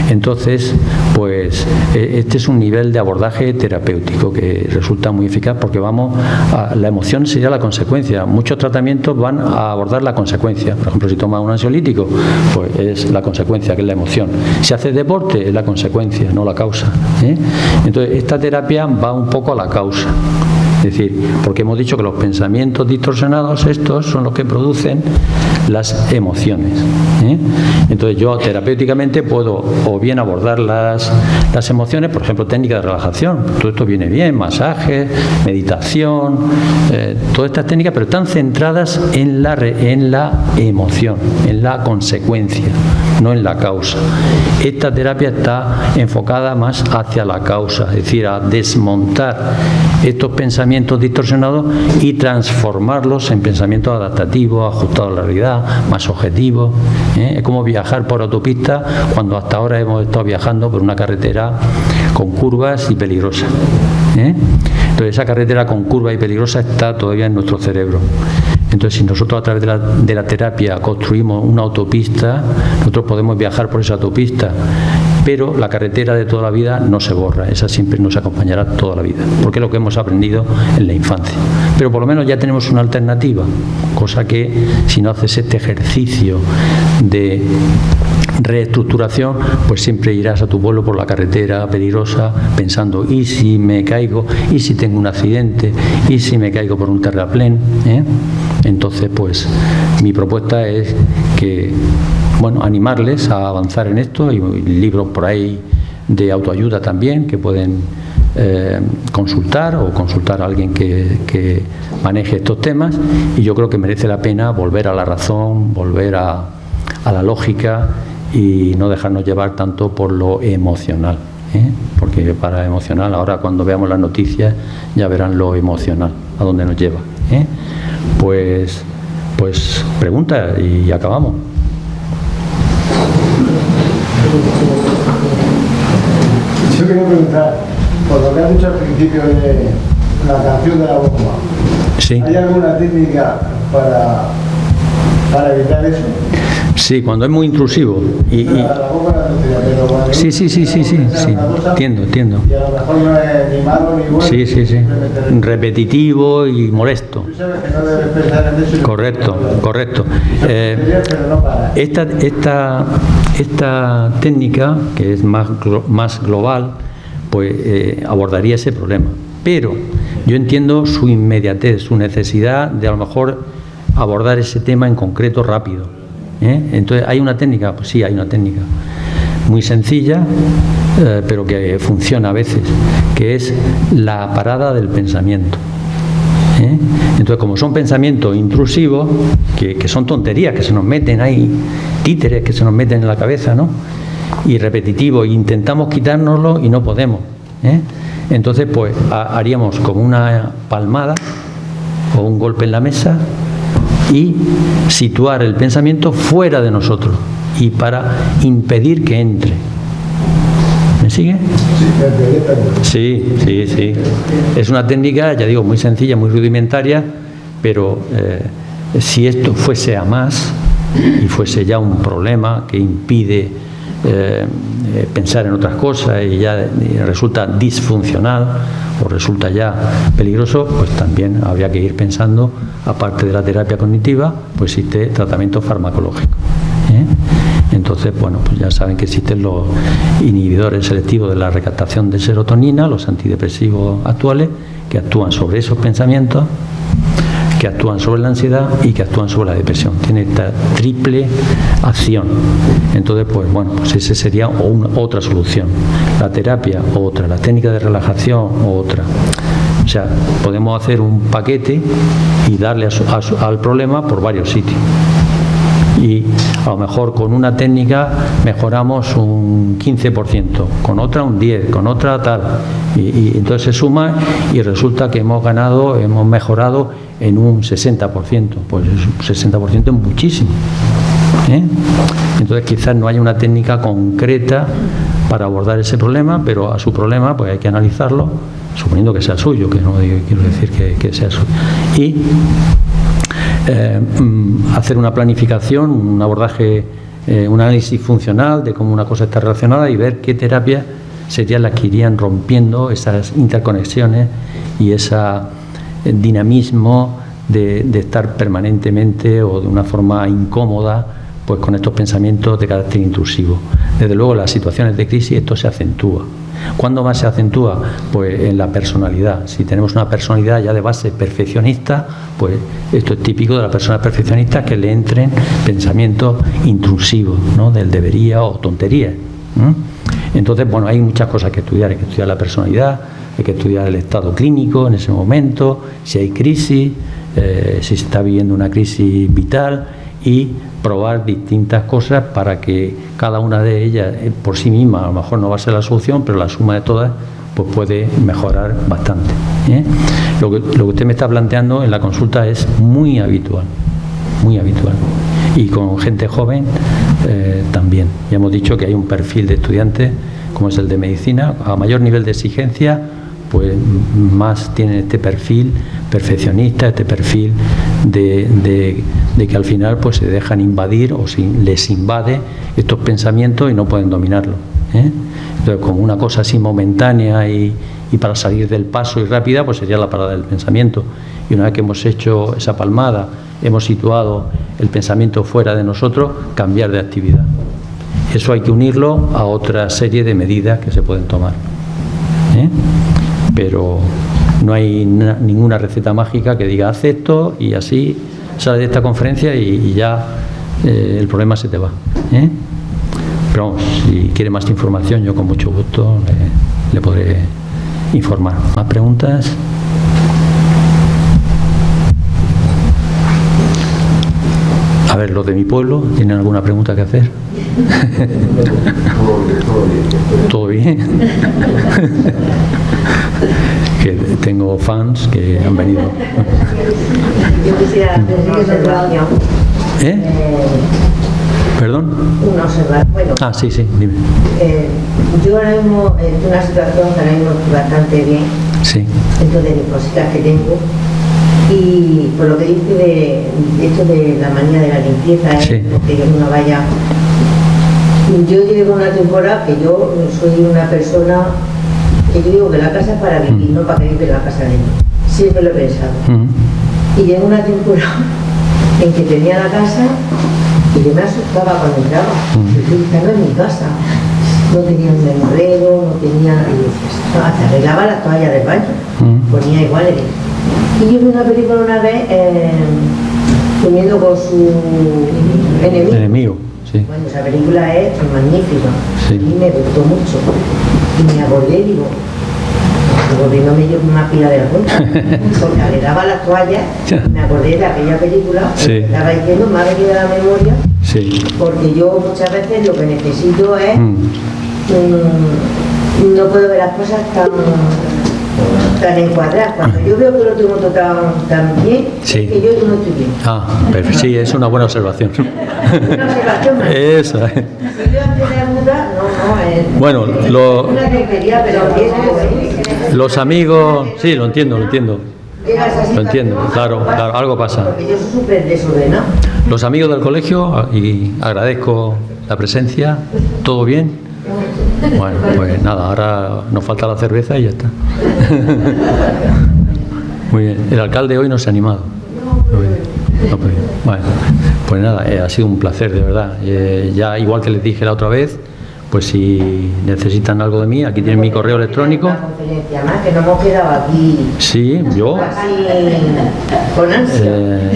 Speaker 2: Entonces, pues este es un nivel de abordaje terapéutico que resulta muy eficaz porque la emoción sería la consecuencia. Muchos tratamientos van a abordar la consecuencia. Por ejemplo, si tomas un ansiolítico, pues es la consecuencia, que es la emoción. Si haces deporte, es la consecuencia, no la causa. Entonces, esta terapia va un poco a la causa. Es decir, porque hemos dicho que los pensamientos distorsionados, estos son los que producen las emociones. Entonces yo terapéuticamente puedo o bien abordar las emociones, por ejemplo, técnicas de relajación. Todo esto viene bien, masajes, meditación, todas estas técnicas, pero están centradas en la emoción, en la consecuencia, no en la causa. Esta terapia está enfocada más hacia la causa, es decir, a desmontar estos pensamientos distorsionados y transformarlos en pensamientos adaptativos, ajustados a la realidad, más objetivos. Es como viajar por autopista cuando hasta ahora hemos estado viajando por una carretera con curvas y peligrosa. Entonces esa carretera con curvas y peligrosa está todavía en nuestro cerebro. Entonces, si nosotros a través de la terapia construimos una autopista, nosotros podemos viajar por esa autopista, pero la carretera de toda la vida no se borra, esa siempre nos acompañará toda la vida, porque es lo que hemos aprendido en la infancia. Pero por lo menos ya tenemos una alternativa, cosa que si no haces este ejercicio de reestructuración, pues siempre irás a tu pueblo por la carretera peligrosa pensando, ¿y si me caigo? ¿Y si tengo un accidente? ¿Y si me caigo por un terraplén? Entonces, pues mi propuesta es que, animarles a avanzar en esto. Hay libros por ahí de autoayuda también que pueden consultar o consultar a alguien que maneje estos temas, y yo creo que merece la pena volver a la razón, volver a la lógica y no dejarnos llevar tanto por lo emocional, porque para emocional, ahora cuando veamos las noticias ya verán lo emocional, a dónde nos lleva. Pues pregunta y acabamos.
Speaker 6: Yo quería preguntar, por lo que has dicho al principio de la canción de la bomba,
Speaker 2: sí.
Speaker 6: ¿Hay alguna técnica para evitar eso?
Speaker 2: Sí, cuando es muy intrusivo. Sí, entiendo.
Speaker 6: Y a lo mejor no es ni malo ni bueno.
Speaker 2: Sí. Repetitivo y molesto.
Speaker 6: Tú sabes que no debes pensar en eso.
Speaker 2: Correcto. Esta técnica, que es más global, pues abordaría ese problema. Pero yo entiendo su inmediatez, su necesidad de a lo mejor abordar ese tema en concreto rápido. Entonces, ¿hay una técnica? Pues sí, hay una técnica muy sencilla, pero que funciona a veces, que es la parada del pensamiento. Entonces, como son pensamientos intrusivos, que son tonterías, que se nos meten ahí, títeres que se nos meten en la cabeza, ¿no? Y repetitivos, e intentamos quitárnoslo y no podemos. Entonces, pues haríamos como una palmada o un golpe en la mesa y situar el pensamiento fuera de nosotros y para impedir que entre. ¿Me sigue? Sí. Es una técnica, ya digo, muy sencilla, muy rudimentaria, pero si esto fuese a más y fuese ya un problema que impide pensar en otras cosas y ya resulta disfuncional o resulta ya peligroso, pues también habría que ir pensando, aparte de la terapia cognitiva, pues existe tratamiento farmacológico. Entonces, bueno, pues ya saben que existen los inhibidores selectivos de la recaptación de serotonina, los antidepresivos actuales, que actúan sobre esos pensamientos, que actúan sobre la ansiedad y que actúan sobre la depresión. Tiene esta triple acción. Entonces, pues bueno, pues esa sería otra solución. La terapia, otra. La técnica de relajación, otra. O sea, podemos hacer un paquete y darle al problema por varios sitios. Y a lo mejor con una técnica mejoramos un 15%, con otra un 10%, con otra tal. Y entonces se suma y resulta que hemos mejorado en un 60%. Pues un 60% es muchísimo. Entonces quizás no haya una técnica concreta para abordar ese problema, pero a su problema pues hay que analizarlo, suponiendo que sea suyo, que no quiero decir que sea suyo. Y hacer una planificación, un abordaje, un análisis funcional de cómo una cosa está relacionada y ver qué terapias serían las que irían rompiendo esas interconexiones y ese dinamismo de estar permanentemente o de una forma incómoda pues con estos pensamientos de carácter intrusivo. Desde luego, en las situaciones de crisis esto se acentúa. ¿Cuándo más se acentúa? Pues en la personalidad. Si tenemos una personalidad ya de base perfeccionista, pues esto es típico de la persona perfeccionista, que le entren pensamientos intrusivos, ¿no? Del debería o tonterías. Entonces, bueno, hay muchas cosas que estudiar. Hay que estudiar la personalidad, hay que estudiar el estado clínico en ese momento, si hay crisis, si se está viviendo una crisis vital, y probar distintas cosas para que cada una de ellas por sí misma a lo mejor no va a ser la solución, pero la suma de todas pues puede mejorar bastante. Lo que usted me está planteando en la consulta es muy habitual, y con gente joven también. Ya hemos dicho que hay un perfil de estudiantes como es el de medicina, a mayor nivel de exigencia pues más tienen este perfil perfeccionista, este perfil de que al final pues se dejan invadir o les invade estos pensamientos y no pueden dominarlo. Entonces, como una cosa así momentánea y para salir del paso y rápida, pues sería la parada del pensamiento. Y una vez que hemos hecho esa palmada, hemos situado el pensamiento fuera de nosotros, cambiar de actividad. Eso hay que unirlo a otra serie de medidas que se pueden tomar. Pero no hay ninguna receta mágica que diga haz esto y así sales de esta conferencia y ya el problema se te va. Pero vamos, si quiere más información, yo con mucho gusto le podré informar. ¿Más preguntas? A ver, los de mi pueblo, ¿tienen alguna pregunta que hacer? ¿Todo bien? Que tengo fans que han venido.
Speaker 3: Yo quisiera hacer una observación.
Speaker 2: ¿Perdón?
Speaker 3: Una observación. Bueno,
Speaker 2: sí, dime.
Speaker 3: Yo ahora mismo en una situación que ahora mismo estoy bastante bien.
Speaker 2: Sí.
Speaker 3: Dentro de mis cositas que tengo. Y por lo que dice de esto de la manía de la limpieza,
Speaker 2: Sí.
Speaker 3: que uno vaya... Yo llevo una temporada que yo soy una persona que yo digo que la casa es para vivir, no para que vive en la casa de mí. Siempre lo he pensado. Y llegó una temporada en que tenía la casa y yo me asustaba cuando entraba. Yo estaba en mi casa. No tenía un membrero, no tenía... hasta arreglaba las toallas del baño. Ponía iguales. Y yo vi una película una vez comiendo con su enemigo.
Speaker 2: Sí.
Speaker 3: Bueno, esa película es magnífica.
Speaker 2: Sí.
Speaker 3: A mí me gustó mucho. Y me acordé, digo, no me dio una pila de la cuenta. Porque le daba las toallas, me acordé de aquella película,
Speaker 2: Sí.
Speaker 3: que estaba diciendo, me ha venido a la memoria,
Speaker 2: Sí.
Speaker 3: porque yo muchas veces lo que necesito es, no puedo ver las cosas tan encuadradas. Cuando yo veo que lo tengo todo tan bien,
Speaker 2: Sí.
Speaker 3: es que yo no estoy bien.
Speaker 2: Perfecto. Sí, es una buena observación.
Speaker 3: Una observación más.
Speaker 2: Eso es.
Speaker 3: Si yo antes de duda, no,
Speaker 2: Bueno,
Speaker 3: una tontería, pero
Speaker 2: los amigos... Sí, lo entiendo.
Speaker 3: llega esa
Speaker 2: Lo entiendo,
Speaker 3: situación,
Speaker 2: claro, algo pasa.
Speaker 3: Porque yo soy súper desordenado.
Speaker 2: Los amigos del colegio, y agradezco la presencia, ¿todo bien? Bueno, pues nada, ahora nos falta la cerveza y ya está. Muy bien, el alcalde hoy no se ha animado. No, pues, bueno, pues nada, ha sido un placer, de verdad. Ya igual que les dije la otra vez, pues si necesitan algo de mí, aquí tienen mi correo electrónico.
Speaker 3: Una conferencia más, que no hemos quedado aquí
Speaker 2: Sí, yo...
Speaker 3: así con ansia.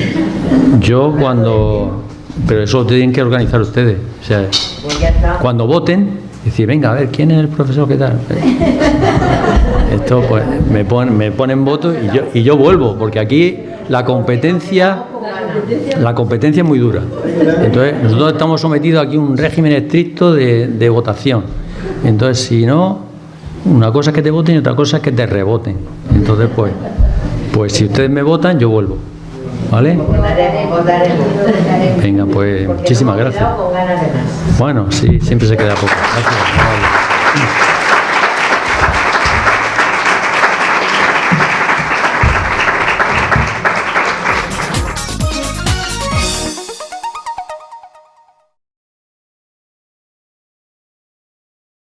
Speaker 2: Yo cuando... Pero eso lo tienen que organizar ustedes. O sea,
Speaker 3: Pues ya está.
Speaker 2: cuando voten, decir, venga, a ver, ¿quién es el profesor? ¿Qué tal? Esto, pues, me ponen votos y yo vuelvo, porque aquí la competencia es muy dura. Entonces, nosotros estamos sometidos aquí a un régimen estricto de votación. Entonces, si no, una cosa es que te voten y otra cosa es que te reboten. Entonces, pues si ustedes me votan, yo vuelvo. ¿Vale?
Speaker 3: Votaremos.
Speaker 2: Venga, pues
Speaker 3: Porque
Speaker 2: muchísimas
Speaker 3: nos hemos
Speaker 2: gracias.
Speaker 3: quedado con ganas de más.
Speaker 2: Bueno, sí, siempre se queda poco. Gracias.